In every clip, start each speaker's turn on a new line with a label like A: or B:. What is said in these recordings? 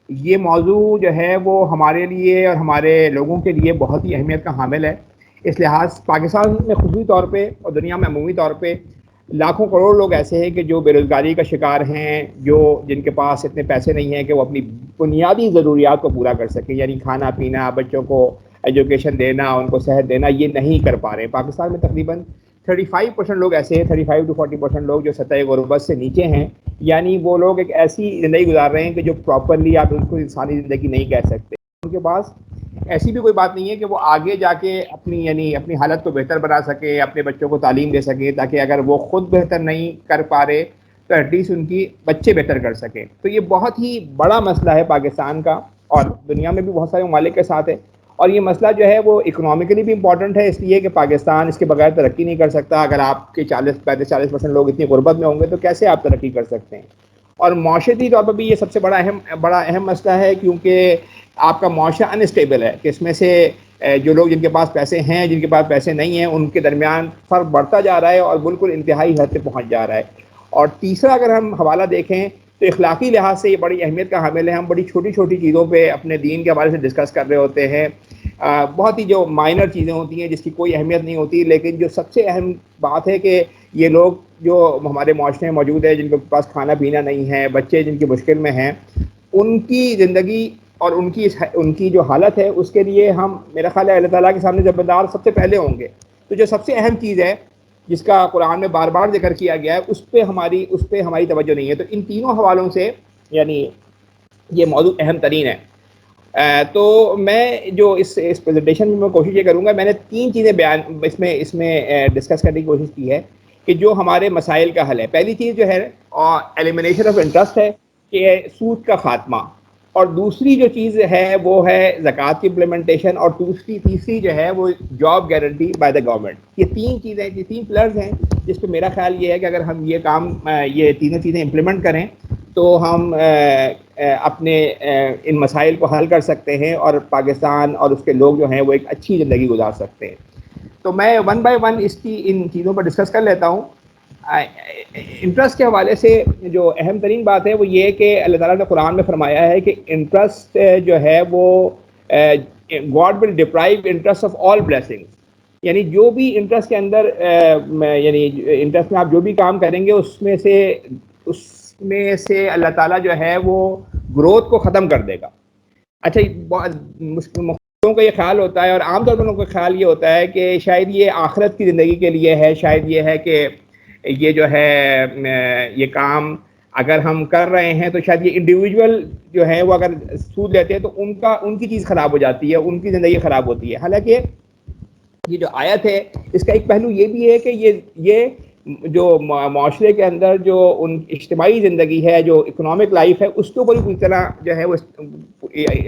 A: یہ موضوع جو ہے وہ ہمارے لیے اور ہمارے لوگوں کے لیے بہت ہی اہمیت کا حامل ہے. اس لحاظ پاکستان میں خصوصی طور پہ اور دنیا میں عمومی طور پہ لاکھوں کروڑ لوگ ایسے ہیں کہ جو بے روزگاری کا شکار ہیں، جن کے پاس اتنے پیسے نہیں ہیں کہ وہ اپنی بنیادی ضروریات کو پورا کر سکیں، یعنی کھانا پینا، بچوں کو ایجوکیشن دینا، ان کو صحت دینا، یہ نہیں کر پا رہے. پاکستان میں تقریباً 35% لوگ ایسے ہیں، 35 to 40% لوگ جو سطح غربت سے نیچے ہیں. یعنی وہ لوگ ایک ایسی زندگی گزار رہے ہیں کہ جو پراپرلی آپ اس کو انسانی زندگی نہیں کہہ سکتے. ان کے پاس ایسی بھی کوئی بات نہیں ہے کہ وہ آگے جا کے اپنی حالت کو بہتر بنا سکے، اپنے بچوں کو تعلیم دے سکے، تاکہ اگر وہ خود بہتر نہیں کر پا رہے تو ایٹ لیسٹ ان کی بچے بہتر کر سکیں. تو یہ بہت ہی بڑا مسئلہ ہے پاکستان کا، اور دنیا میں بھی بہت سارے ممالک کے ساتھ ہے. اور یہ مسئلہ جو ہے وہ اکنامکلی بھی امپورٹنٹ ہے، اس لیے کہ پاکستان اس کے بغیر ترقی نہیں کر سکتا. اگر آپ کے 40% لوگ اتنی غربت میں ہوں گے تو کیسے آپ ترقی کر سکتے ہیں؟ اور معاشرتی طور پر بھی یہ سب سے بڑا اہم مسئلہ ہے، کیونکہ آپ کا معاشرہ انسٹیبل ہے کہ اس میں سے جو لوگ جن کے پاس پیسے ہیں، جن کے پاس پیسے نہیں ہیں، ان کے درمیان فرق بڑھتا جا رہا ہے اور بالکل انتہائی حد تک پہنچ جا رہا ہے. اور تیسرا اگر ہم حوالہ دیکھیں تو اخلاقی لحاظ سے یہ بڑی اہمیت کا حامل ہے. ہم بڑی چھوٹی چھوٹی چیزوں پہ اپنے دین کے حوالے سے ڈسکس کر رہے ہوتے ہیں، بہت ہی جو مائنر چیزیں ہوتی ہیں جس کی کوئی اہمیت نہیں ہوتی، لیکن جو سب سے اہم بات ہے کہ یہ لوگ جو ہمارے معاشرے میں موجود ہیں، جن کے پاس کھانا پینا نہیں ہے، بچے جن کی مشکل میں ہیں، ان کی زندگی اور ان کی جو حالت ہے اس کے لیے ہم، میرا خیال ہے، اللہ تعالیٰ کے سامنے ذمہ دار سب سے پہلے ہوں گے. تو جو سب سے اہم چیز ہے جس کا قرآن میں بار بار ذکر کیا گیا ہے، اس پہ ہماری توجہ نہیں ہے. تو ان تینوں حوالوں سے یعنی یہ موضوع اہم ترین ہے. تو میں جو اس پریزنٹیشن میں کوشش یہ کروں گا، میں نے 3 چیزیں اس میں ڈسکس کرنے کی کوشش کی ہے کہ جو ہمارے مسائل کا حل ہے. پہلی چیز جو ہے ایلیمینیشن آف انٹرسٹ ہے، کہ سود کا خاتمہ. اور دوسری جو چیز ہے وہ ہے زکوٰۃ کی امپلیمنٹیشن. اور تیسری جو ہے وہ job guarantee by the government. یہ 3 چیزیں، یہ 3 پلرز ہیں جس پہ میرا خیال یہ ہے کہ اگر ہم یہ تینوں چیزیں امپلیمنٹ کریں تو ہم اپنے ان مسائل کو حل کر سکتے ہیں اور پاکستان اور اس کے لوگ جو ہیں وہ ایک اچھی زندگی گزار سکتے ہیں. تو میں ون بائی ون ان چیزوں پر ڈسکس کر لیتا ہوں. انٹرسٹ کے حوالے سے جو اہم ترین بات ہے وہ یہ کہ اللہ تعالیٰ نے قرآن میں فرمایا ہے کہ انٹرسٹ جو ہے وہ God will deprive interest of all blessings. یعنی جو بھی انٹرسٹ کے اندر یعنی انٹرسٹ میں آپ جو بھی کام کریں گے اس میں سے اللہ تعالیٰ جو ہے وہ گروتھ کو ختم کر دے گا. اچھا، مختلفوں کا یہ خیال ہوتا ہے اور عام طور پر لوگوں کا خیال یہ ہوتا ہے کہ شاید یہ آخرت کی زندگی کے لیے ہے، شاید یہ ہے کہ یہ جو ہے یہ کام اگر ہم کر رہے ہیں تو شاید یہ انڈیویجول جو ہے وہ اگر سود لیتے ہیں تو ان کی چیز خراب ہو جاتی ہے، ان کی زندگی خراب ہوتی ہے. حالانکہ یہ جو آیت ہے اس کا ایک پہلو یہ بھی ہے کہ یہ جو معاشرے کے اندر جو ان اجتماعی زندگی ہے، جو اکنامک لائف ہے، اس کے اوپر پوری طرح جو ہے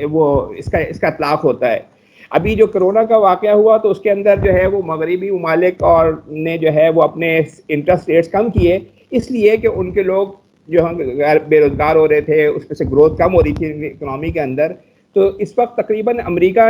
A: وہ اس کا اطلاق ہوتا ہے. ابھی جو کرونا کا واقعہ ہوا تو اس کے اندر جو ہے وہ مغربی ممالک اور نے جو ہے وہ اپنے انٹرسٹ ریٹس کم کیے، اس لیے کہ ان کے لوگ جو ہم بے روزگار ہو رہے تھے، اس میں سے گروتھ کم ہو رہی تھی اکنامی کے اندر. تو اس وقت تقریباً امریکہ،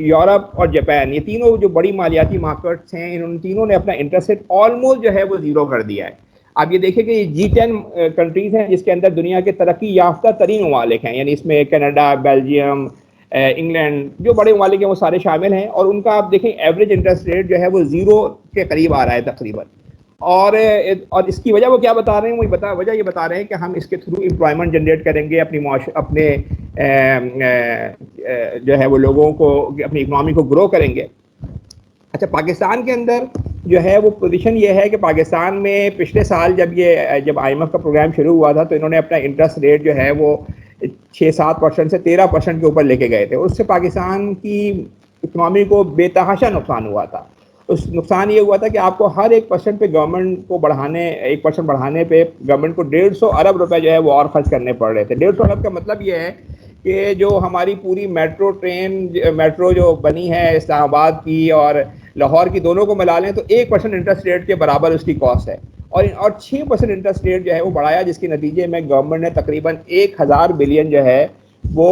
A: یورپ اور جاپان، یہ تینوں جو بڑی مالیاتی مارکیٹس ہیں، ان تینوں نے اپنا انٹرسٹ ریٹ آلموسٹ جو ہے وہ زیرو کر دیا ہے. آپ یہ دیکھیں کہ یہ G10 کنٹریز ہیں جس کے اندر دنیا کے ترقی یافتہ ترین ممالک ہیں، یعنی اس میں کینیڈا، بیلجیم، انگلینڈ، جو بڑے ممالک ہیں وہ سارے شامل ہیں. اور ان کا آپ دیکھیں ایوریج انٹرسٹ ریٹ جو ہے وہ زیرو کے قریب آ رہا ہے تقریباً. اور اس کی وجہ وہ کیا بتا رہے ہیں؟ وجہ یہ بتا رہے ہیں کہ ہم اس کے تھرو امپلائمنٹ جنریٹ کریں گے، اپنے جو ہے وہ لوگوں کو، اپنی اکنامی کو گرو کریں گے. اچھا، پاکستان کے اندر جو ہے وہ پوزیشن یہ ہے کہ پاکستان میں پچھلے سال جب IMF کا پروگرام شروع ہوا تھا تو انہوں نے اپنا انٹرسٹ ریٹ جو ہے وہ 6-7% سے 13% کے اوپر لے کے گئے تھے. اس سے پاکستان کی اکنامی کو بے تحاشا نقصان ہوا تھا. اس نقصان یہ ہوا تھا کہ آپ کو ہر 1% پہ گورنمنٹ کو 1% بڑھانے پہ گورنمنٹ کو 150 ارب روپے جو ہے وہ اور خرچ کرنے پڑ رہے تھے. 150 ارب کا مطلب یہ ہے کہ جو ہماری پوری میٹرو جو بنی ہے اسلام آباد کی اور لاہور کی، دونوں کو ملا لیں تو 1% انٹرسٹ ریٹ کے برابر اس کی کاسٹ ہے. اور 6% انٹرسٹ ریٹ جو ہے وہ بڑھایا، جس کے نتیجے میں گورنمنٹ نے تقریباً 1000 بلین جو ہے وہ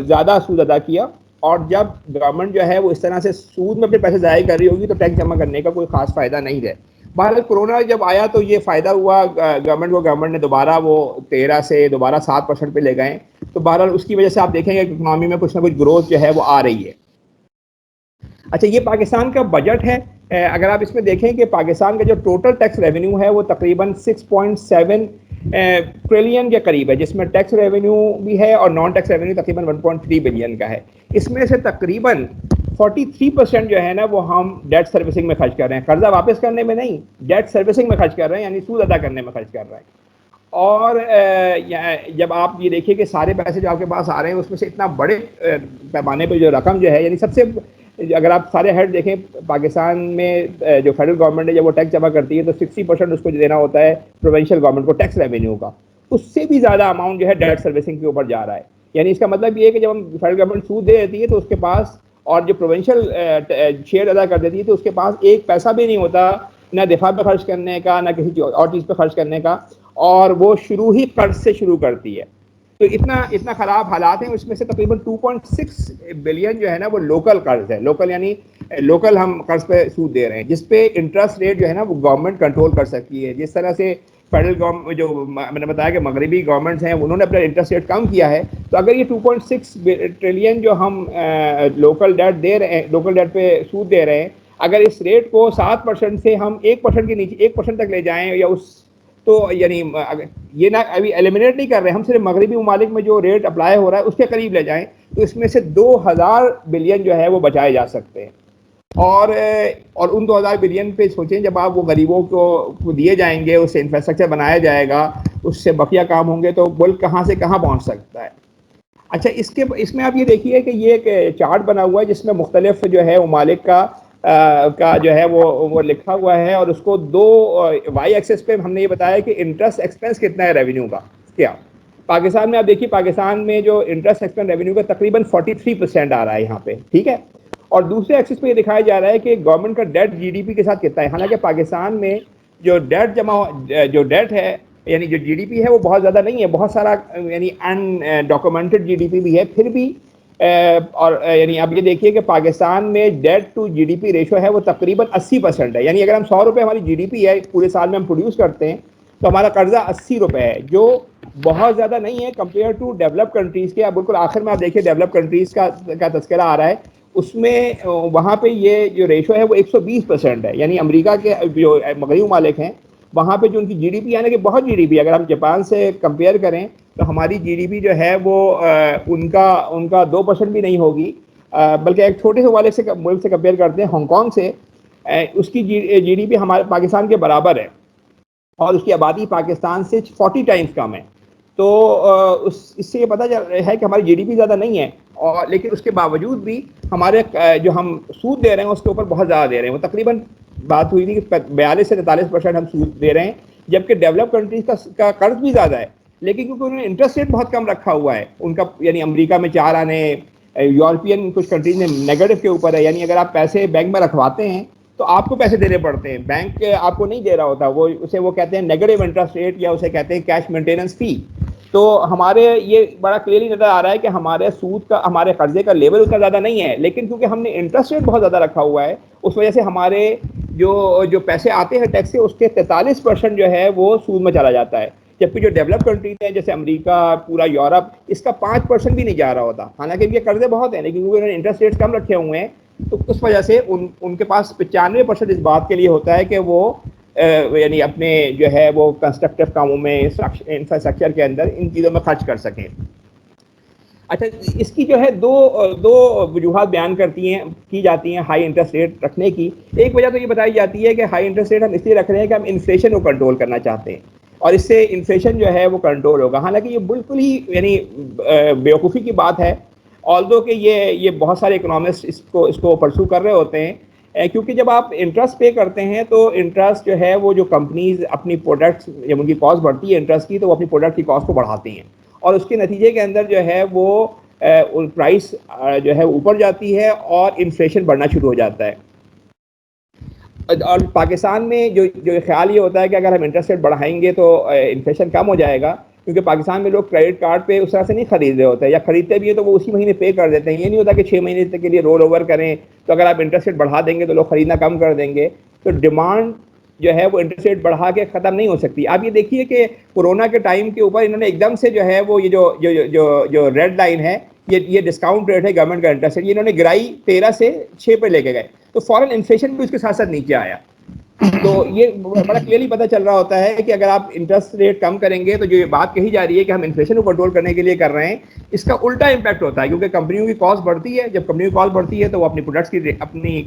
A: زیادہ سود ادا کیا. اور جب گورنمنٹ جو ہے وہ اس طرح سے سود میں اپنے پیسے ضائع کر رہی ہوگی تو ٹیکس جمع کرنے کا کوئی خاص فائدہ نہیں ہے. بہرحال کورونا جب آیا تو یہ فائدہ ہوا گورنمنٹ نے دوبارہ وہ 13 سے دوبارہ 7% پہ لے گئے. تو بہرحال اس کی وجہ سے آپ دیکھیں گے کہ اکنامی میں کچھ نہ کچھ گروتھ جو ہے وہ آ رہی ہے. اچھا یہ پاکستان کا بجٹ ہے. اگر آپ اس میں دیکھیں کہ پاکستان کا جو ٹوٹل ٹیکس ریونیو ہے وہ تقریباً 6.7 ٹریلین کے قریب ہے, جس میں ٹیکس ریونیو بھی ہے اور نان ٹیکس ریونیو تقریباً 1.3 بلین کا ہے. اس میں سے تقریباً 43% جو ہے نا وہ ہم ڈیٹ سروسنگ میں خرچ کر رہے ہیں, قرضہ واپس کرنے میں نہیں, ڈیٹ سروسنگ میں خرچ کر رہے ہیں, یعنی سود ادا کرنے میں خرچ کر رہے ہیں. اور جب آپ یہ دیکھیے کہ سارے پیسے جو آپ کے پاس آ رہے ہیں اس میں سے اتنا بڑے پیمانے پہ جو رقم جو ہے, یعنی سب سے اگر آپ سارے ہیڈ دیکھیں پاکستان میں جو فیڈرل گورنمنٹ ہے جب وہ ٹیکس جمع کرتی ہے تو 60% اس کو دینا ہوتا ہے پروونشل گورنمنٹ کو ٹیکس ریونیو کا, اس سے بھی زیادہ اماؤنٹ جو ہے ڈیٹ سروسنگ کے اوپر جا رہا ہے. یعنی اس کا مطلب یہ ہے کہ جب ہم فیڈرل گورنمنٹ سود دے دیتی ہے تو اس کے پاس, اور جو پروونشل شیئر ادا کر دیتی ہے تو اس کے پاس ایک پیسہ بھی نہیں ہوتا نہ دفاع پہ خرچ کرنے کا نہ کسی اور چیز پہ خرچ کرنے کا, اور وہ شروع ہی قرض سے شروع کرتی ہے. تو اتنا خراب حالات ہیں. اس میں سے تقریباً 2.6 بلین جو ہے نا وہ لوکل قرض ہے. لوکل یعنی لوکل ہم قرض پہ سود دے رہے ہیں جس پہ انٹرسٹ ریٹ جو ہے نا وہ گورنمنٹ کنٹرول کر سکتی ہے. جس طرح سے فیڈرل گورنمنٹ جو میں نے بتایا کہ مغربی گورنمنٹس ہیں انہوں نے اپنا انٹرسٹ ریٹ کم کیا ہے, تو اگر یہ 2.6 ٹریلین جو ہم لوکل ڈیٹ دے رہے ہیں, لوکل ڈیٹ پہ سود دے رہے ہیں, اگر اس ریٹ کو 7% سے ہم 1% کے نیچے 1% تک لے جائیں یا اس, تو یعنی یہ نہ ابھی ایلیمنیٹ نہیں کر رہے ہم, صرف مغربی ممالک میں جو ریٹ اپلائی ہو رہا ہے اس کے قریب لے جائیں تو اس میں سے 2000 بلین جو ہے وہ بچائے جا سکتے ہیں. اور ان 2000 بلین پہ سوچیں جب آپ وہ غریبوں کو دیے جائیں گے, اس سے انفراسٹرکچر بنایا جائے گا, اس سے بقیہ کام ہوں گے, تو ملک کہاں سے کہاں پہنچ سکتا ہے. اچھا اس میں آپ یہ دیکھیے کہ یہ ایک چارٹ بنا ہوا ہے جس میں مختلف جو ہے ممالک کا جو ہے وہ لکھا ہوا ہے, اور اس کو دو وائی ایکسس پہ ہم نے یہ بتایا کہ انٹرسٹ ایکسپینس کتنا ہے ریونیو کا. کیا پاکستان میں آپ دیکھیے, پاکستان میں جو انٹرسٹ ایکسپینس ریونیو کا تقریباً 43% آ رہا ہے یہاں پہ, ٹھیک ہے. اور دوسرے ایکسس پہ یہ دکھایا جا رہا ہے کہ گورنمنٹ کا ڈیٹ جی ڈی پی کے ساتھ کتنا ہے. حالانکہ پاکستان میں جو ڈیٹ ہے یعنی جو جی ڈی پی ہے وہ بہت زیادہ نہیں ہے, بہت سارا یعنی ان ڈاکومنٹڈ جی ڈی پی بھی ہے, پھر بھی اور یعنی آپ یہ دیکھیے کہ پاکستان میں debt to G D P ratio ہے وہ تقریباً 80% ہے. یعنی اگر ہم 100 روپے ہماری جی ڈی پی ہے پورے سال میں ہم پروڈیوس کرتے ہیں تو ہمارا قرضہ 80 روپے ہے, جو بہت زیادہ نہیں ہے کمپیئر ٹو ڈیولپ کنٹریز کے. بالکل آخر میں آپ دیکھیے ڈیولپ کنٹریز کا تذکرہ آ رہا ہے, اس میں وہاں پہ یہ جو ریشو ہے وہ 120% ہے. یعنی امریکہ کے جو مغربی ممالک ہیں وہاں پہ جو ان کی جی ڈی پی ہے نا کہ بہت جی ڈی پی, اگر ہم جاپان سے کمپیئر کریں تو ہماری جی ڈی پی جو ہے وہ ان کا 2% بھی نہیں ہوگی, بلکہ ایک چھوٹے سے ملک سے کمپیئر کرتے ہیں ہانگ کانگ سے, اس کی جی ڈی پی ہمارے پاکستان کے برابر ہے اور اس کی آبادی پاکستان سے 40 ٹائمز کم ہے. تو اس سے یہ پتہ چل رہا ہے کہ ہماری جی ڈی پی زیادہ نہیں ہے, اور لیکن اس کے باوجود بھی ہمارے جو ہم سود دے رہے ہیں اس کے اوپر بہت زیادہ دے رہے ہیں. وہ تقریباً بات ہوئی تھی کہ 42 سے 43% ہم سود دے رہے ہیں, جبکہ ڈیولپ کنٹریز کا قرض بھی زیادہ ہے, لیکن کیونکہ انہوں نے انٹرسٹ ریٹ بہت کم رکھا ہوا ہے ان کا. یعنی امریکہ میں 4 آنے, یورپین کچھ کنٹریز میں نیگیٹو کے اوپر ہے. یعنی اگر آپ پیسے بینک میں رکھواتے ہیں تو آپ کو پیسے دینے پڑتے ہیں, بینک آپ کو نہیں دے رہا ہوتا, وہ کہتے ہیں نیگیٹو انٹرسٹ ریٹ یا اسے کہتے ہیں کیش مینٹیننس فی. تو ہمارے یہ بڑا کلیئرلی نظر آ رہا ہے کہ ہمارے سود کا, ہمارے قرضے کا لیول اتنا زیادہ نہیں ہے, لیکن کیونکہ ہم نے انٹرسٹ ریٹ بہت زیادہ رکھا ہوا ہے اس وجہ سے ہمارے جو پیسے آتے ہیں ٹیکس سے اس کے 43% جو ہے وہ سود میں چلا جاتا ہے. جبکہ جو ڈیولپ کنٹریز ہیں جیسے امریکہ, پورا یورپ, اس کا 5% بھی نہیں جا رہا ہوتا. حالانکہ ان کے قرضے بہت ہیں لیکن کیونکہ انہوں نے انٹرسٹ ریٹ کم رکھے ہوئے ہیں تو اس وجہ سے ان کے پاس 95% اس بات کے لیے ہوتا ہے کہ وہ یعنی اپنے جو ہے وہ کنسٹرکٹیو کاموں میں, انفراسٹرکچر کے اندر ان چیزوں میں خرچ کر سکیں. اچھا اس کی جو ہے دو وجوہات بیان کی جاتی ہیں ہائی انٹرسٹ ریٹ رکھنے کی. ایک وجہ تو یہ بتائی جاتی ہے کہ ہائی انٹرسٹ ریٹ ہم اس لیے رکھ رہے ہیں کہ ہم انفلیشن کو کنٹرول کرنا چاہتے ہیں اور اس سے انفلیشن جو ہے وہ کنٹرول ہوگا. حالانکہ یہ بالکل ہی یعنی بیوقوفی کی بات ہے, آلدو کہ یہ بہت سارے اکنامسٹ اس کو پرسو کر رہے ہوتے ہیں, کیونکہ جب آپ انٹرسٹ پے کرتے ہیں تو انٹرسٹ جو ہے وہ جو کمپنیز اپنی پروڈکٹس, جب ان کی کاسٹ بڑھتی ہے انٹرسٹ کی تو وہ اپنی پروڈکٹ کی کاسٹ کو بڑھاتی ہیں, اور اس کے نتیجے کے اندر جو ہے وہ پرائس جو ہے اوپر جاتی ہے اور انفلیشن بڑھنا شروع ہو جاتا ہے. اور پاکستان میں جو خیال یہ ہوتا ہے کہ اگر ہم انٹرسٹ ریٹ بڑھائیں گے تو انفلیشن کم ہو جائے گا, کیونکہ پاکستان میں لوگ کریڈٹ کارڈ پہ اس طرح سے نہیں خرید رہے ہوتے, یا خریدتے بھی ہیں تو وہ اسی مہینے پے کر دیتے ہیں. یہ نہیں ہوتا کہ 6 مہینے تک کے لیے رول اوور کریں, تو اگر آپ انٹرسٹ ریٹ بڑھا دیں گے تو لوگ خریدنا کم کر دیں گے. تو ڈیمانڈ جو ہے وہ انٹرسٹ ریٹ بڑھا کے ختم نہیں ہو سکتی. آپ یہ دیکھیے کہ کورونا کے ٹائم کے اوپر انہوں نے ایک دم سے جو ہے وہ یہ جو ریڈ لائن ہے, یہ ڈسکاؤنٹ ریٹ ہے گورنمنٹ کا انٹرسٹ ریٹ, یہ انہوں نے گرائی 13 سے 6 پہ لے کے گئے, تو فوراً انفلیشن بھی اس کے ساتھ ساتھ نیچے آیا. تو یہ بڑا کلیئرلی پتہ چل رہا ہوتا ہے کہ اگر آپ انٹرسٹ ریٹ کم کریں گے تو جو یہ بات کہی جا رہی ہے کہ ہم انفلیشن کو کنٹرول کرنے کے لیے کر رہے ہیں, اس کا الٹا امپیکٹ ہوتا ہے, کیونکہ کمپنیوں کی کاسٹ بڑھتی ہے. جب کمپنیوں کی کاسٹ بڑھتی ہے تو وہ اپنی پروڈکٹس کی اپنی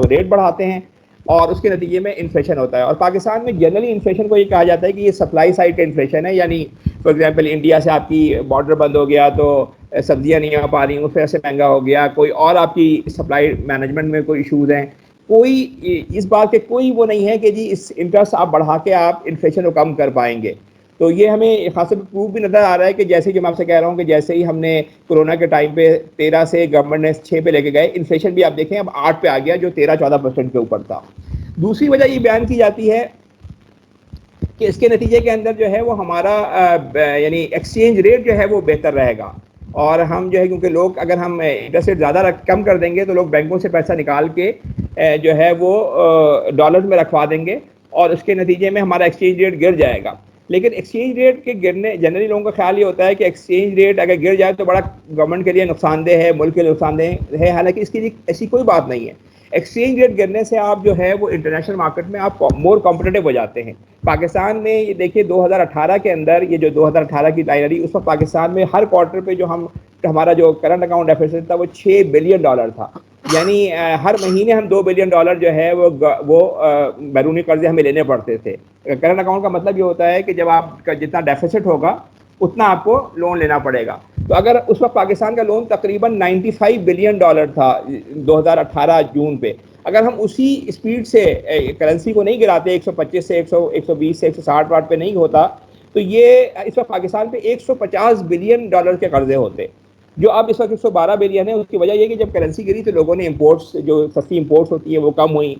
A: ریٹ بڑھاتے ہیں, اور اس کے نتیجے میں انفلیشن ہوتا ہے. اور پاکستان میں جنرلی انفلیشن کو یہ کہا جاتا ہے کہ یہ سپلائی سائڈ کا انفلیشن ہے, یعنی فار ایگزامپل انڈیا سے آپ کی بارڈر بند ہو گیا تو سبزیاں نہیں آ پا رہی, اس وجہ سے مہنگا ہو گیا, کوئی اور آپ کی سپلائی مینجمنٹ میں کوئی ایشوز ہیں, کوئی اس بات کے کوئی وہ نہیں ہے کہ جی اس انٹرسٹ آپ بڑھا کے آپ انفلیشن کو کم کر پائیں گے. تو یہ ہمیں خاص طور پہ پروف بھی نظر آ رہا ہے کہ جیسے کہ میں آپ سے کہہ رہا ہوں کہ جیسے ہی ہم نے کورونا کے ٹائم پہ 13 سے گورنمنٹ نے 6 پہ لے کے گئے, انفلیشن بھی آپ دیکھیں اب 8 پہ آ گیا, جو 13-14% کے اوپر تھا. دوسری وجہ یہ بیان کی جاتی ہے کہ اس کے نتیجے کے اندر جو ہے وہ ہمارا یعنی ایکسچینج ریٹ جو ہے وہ بہتر رہے گا, اور ہم جو ہے کیونکہ لوگ اگر ہم انٹرسٹ ریٹ زیادہ کم کر دیں گے تو لوگ بینکوں سے پیسہ نکال کے جو ہے وہ ڈالرز میں رکھوا دیں گے, اور اس کے نتیجے میں ہمارا ایکسچینج ریٹ گر جائے گا. لیکن ایکسچینج ریٹ کے گرنے جنرلی لوگوں کا خیال یہ ہوتا ہے کہ ایکسچینج ریٹ اگر گر جائے تو بڑا گورنمنٹ کے لیے نقصان دہ ہے, ملک کے لیے نقصان دہ ہے, حالانکہ اس کی ایسی کوئی بات نہیں ہے. ایکسچینج ریٹ گرنے سے آپ جو ہے وہ انٹرنیشنل مارکیٹ میں آپ مور کمپٹیٹو ہو جاتے ہیں. پاکستان میں یہ دیکھیے 2018 کے اندر, یہ جو 2018 کی لائن رہی, اس وقت پاکستان میں ہر کوارٹر پہ جو ہمارا جو کرنٹ اکاؤنٹ ڈیفیسٹ تھا وہ $6 بلین تھا, یعنی ہر مہینے ہم $2 بلین جو ہے وہ بیرونی قرضے ہمیں لینے پڑتے تھے. کرنٹ اکاؤنٹ کا مطلب یہ ہوتا ہے کہ جب آپ کا جتنا ڈیفیسٹ ہوگا اتنا آپ کو لون لینا پڑے گا. تو اگر اس وقت پاکستان کا لون تقریباً $95 بلین تھا 2018 جون پہ, اگر ہم اسی اسپیڈ سے کرنسی کو نہیں گراتے 125 سے 120 سے 160 واٹ پہ نہیں ہوتا, تو یہ اس وقت پاکستان پہ $150 بلین کے قرضے ہوتے, جو اب اس وقت 112 بلین ہے. اس کی وجہ یہ کہ جب کرنسی گری تو لوگوں نے امپورٹس, جو سستی امپورٹس ہوتی ہیں وہ کم ہوئیں,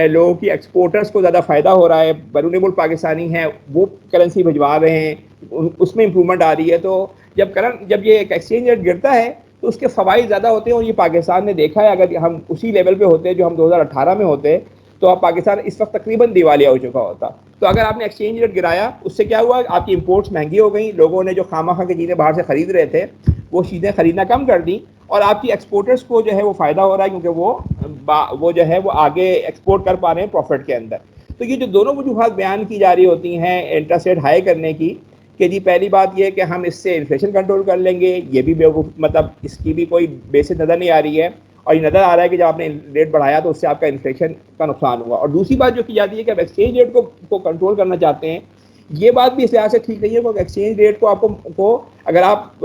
A: لوگوں کی ایکسپورٹرز کو زیادہ فائدہ ہو رہا ہے, بیرونی ملک پاکستانی ہیں وہ کرنسی بھجوا رہے ہیں, اس میں امپرومنٹ آ رہی ہے. تو جب یہ ایکسچینج ریٹ گرتا ہے تو اس کے فوائد زیادہ ہوتے ہیں, اور یہ پاکستان نے دیکھا ہے. اگر ہم اسی لیول پہ ہوتے جو ہم 2018 میں ہوتے تو اب پاکستان اس وقت تقریباً دیوالیہ ہو چکا ہوتا. تو اگر آپ نے ایکسچینج ریٹ گرایا, اس سے کیا ہوا, آپ کی امپورٹس مہنگی ہو گئیں, لوگوں نے جو خواہ خواہ کی چیزیں باہر سے خرید رہے تھے وہ چیزیں خریدنا کم کر دیں, اور آپ کی ایکسپورٹرز کو جو ہے وہ فائدہ ہو رہا ہے, کیونکہ وہ جو ہے وہ آگے ایکسپورٹ کر پا رہے ہیں پروفٹ کے اندر. تو یہ جو دونوں وجوہات بیان کی جا رہی ہوتی ہیں انٹرسٹ ریٹ ہائی کرنے کی, کہ جی پہلی بات یہ کہ ہم اس سے انفلیشن کنٹرول کر لیں گے, یہ بھی مطلب اس کی بھی کوئی بیسس نظر نہیں آ رہی ہے, اور یہ نظر آ رہا ہے کہ جب آپ نے ریٹ بڑھایا تو اس سے آپ کا انفلیشن کا نقصان ہوا. اور دوسری بات جو کی جاتی ہے کہ آپ ایکسچینج ریٹ کو کنٹرول کرنا چاہتے ہیں, یہ بات بھی اس لحاظ سے ٹھیک نہیں ہے, کیونکہ ایکسچینج ریٹ کو آپ کو اگر آپ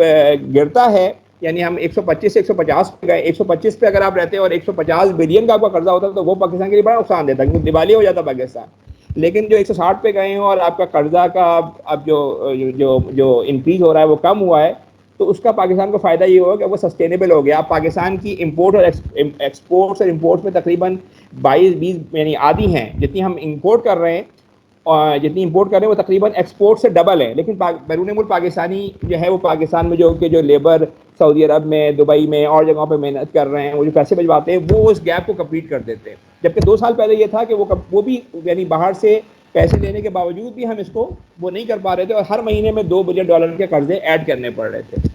A: گرتا ہے, یعنی ہم 125 سے 150 پہ گئے, 125 پہ اگر آپ رہتے ہیں اور 150 بلین کا آپ کا قرضہ ہوتا ہے تو وہ پاکستان کے لیے بڑا نقصان دیتا ہے, کیونکہ دیوالیہ ہو جاتا پاکستان. لیکن جو 160 پہ گئے ہیں اور آپ کا قرضہ کا اب جو انکریز ہو رہا ہے وہ کم ہوا ہے, تو اس کا پاکستان کو فائدہ یہ ہوگا کہ وہ سسٹینیبل ہو گیا. آپ پاکستان کی امپورٹ اور ایکسپورٹس اور امپورٹس میں تقریباً 22-20 یعنی آدھی ہیں, جتنی ہم امپورٹ کر رہے ہیں اور جتنی امپورٹ کر رہے ہیں وہ تقریباً ایکسپورٹ سے ڈبل ہے. لیکن بیرون ملک پاکستانی جو ہے وہ پاکستان میں جو لیبر سعودی عرب میں, دبئی میں اور جگہوں پہ محنت کر رہے ہیں, وہ جو پیسے بھجواتے ہیں وہ اس گیپ کو کمپلیٹ کر دیتے ہیں. جبکہ 2 سال پہلے یہ تھا کہ وہ بھی یعنی باہر سے پیسے لینے کے باوجود بھی ہم اس کو وہ نہیں کر پا رہے تھے, اور ہر مہینے میں $2 بلین کے قرضے ایڈ کرنے پڑ رہے تھے.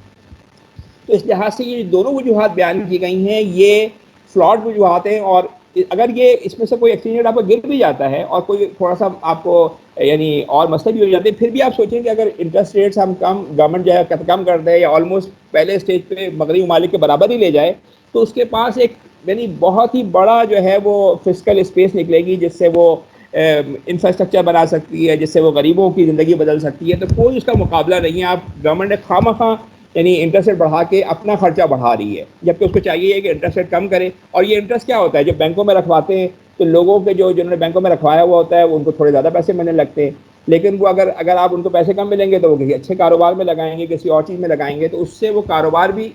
A: تو اس لحاظ سے یہ دونوں وجوہات بیان کی گئی ہیں, یہ فلاڈ وجوہات ہیں. اور اگر یہ اس میں سے کوئی ایکسچینج ریٹ آپ کو گر بھی جاتا ہے اور کوئی تھوڑا سا آپ کو یعنی اور مسئلے بھی ہو جاتے ہیں, پھر بھی آپ سوچیں کہ اگر انٹرسٹ ریٹس ہم گورنمنٹ جو ہے کم کر دے, یا آلموسٹ پہلے اسٹیج پہ مغربی ممالک کے برابر ہی لے جائے, تو اس کے پاس ایک یعنی بہت ہی بڑا جو ہے وہ فسکل اسپیس نکلے گی, جس سے وہ انفراسٹرکچر بنا سکتی ہے, جس سے وہ غریبوں کی زندگی بدل سکتی ہے. تو کوئی اس کا مقابلہ نہیں ہے. آپ گورنمنٹ نے خواہ یعنی انٹرسٹ ریٹ بڑھا کے اپنا خرچہ بڑھا رہی ہے, جبکہ اس کو چاہیے کہ انٹرسٹ ریٹ کم کرے. اور یہ انٹرسٹ کیا ہوتا ہے, جب بینکوں میں رکھواتے ہیں تو لوگوں کے جنہوں نے بینکوں میں رکھوایا ہوا ہوتا ہے وہ ان کو تھوڑے زیادہ پیسے ملنے لگتے ہیں, لیکن وہ اگر آپ ان کو پیسے کم ملیں گے تو وہ کسی اچھے کاروبار میں لگائیں گے, کسی اور چیز میں لگائیں گے, تو اس سے وہ کاروبار بھی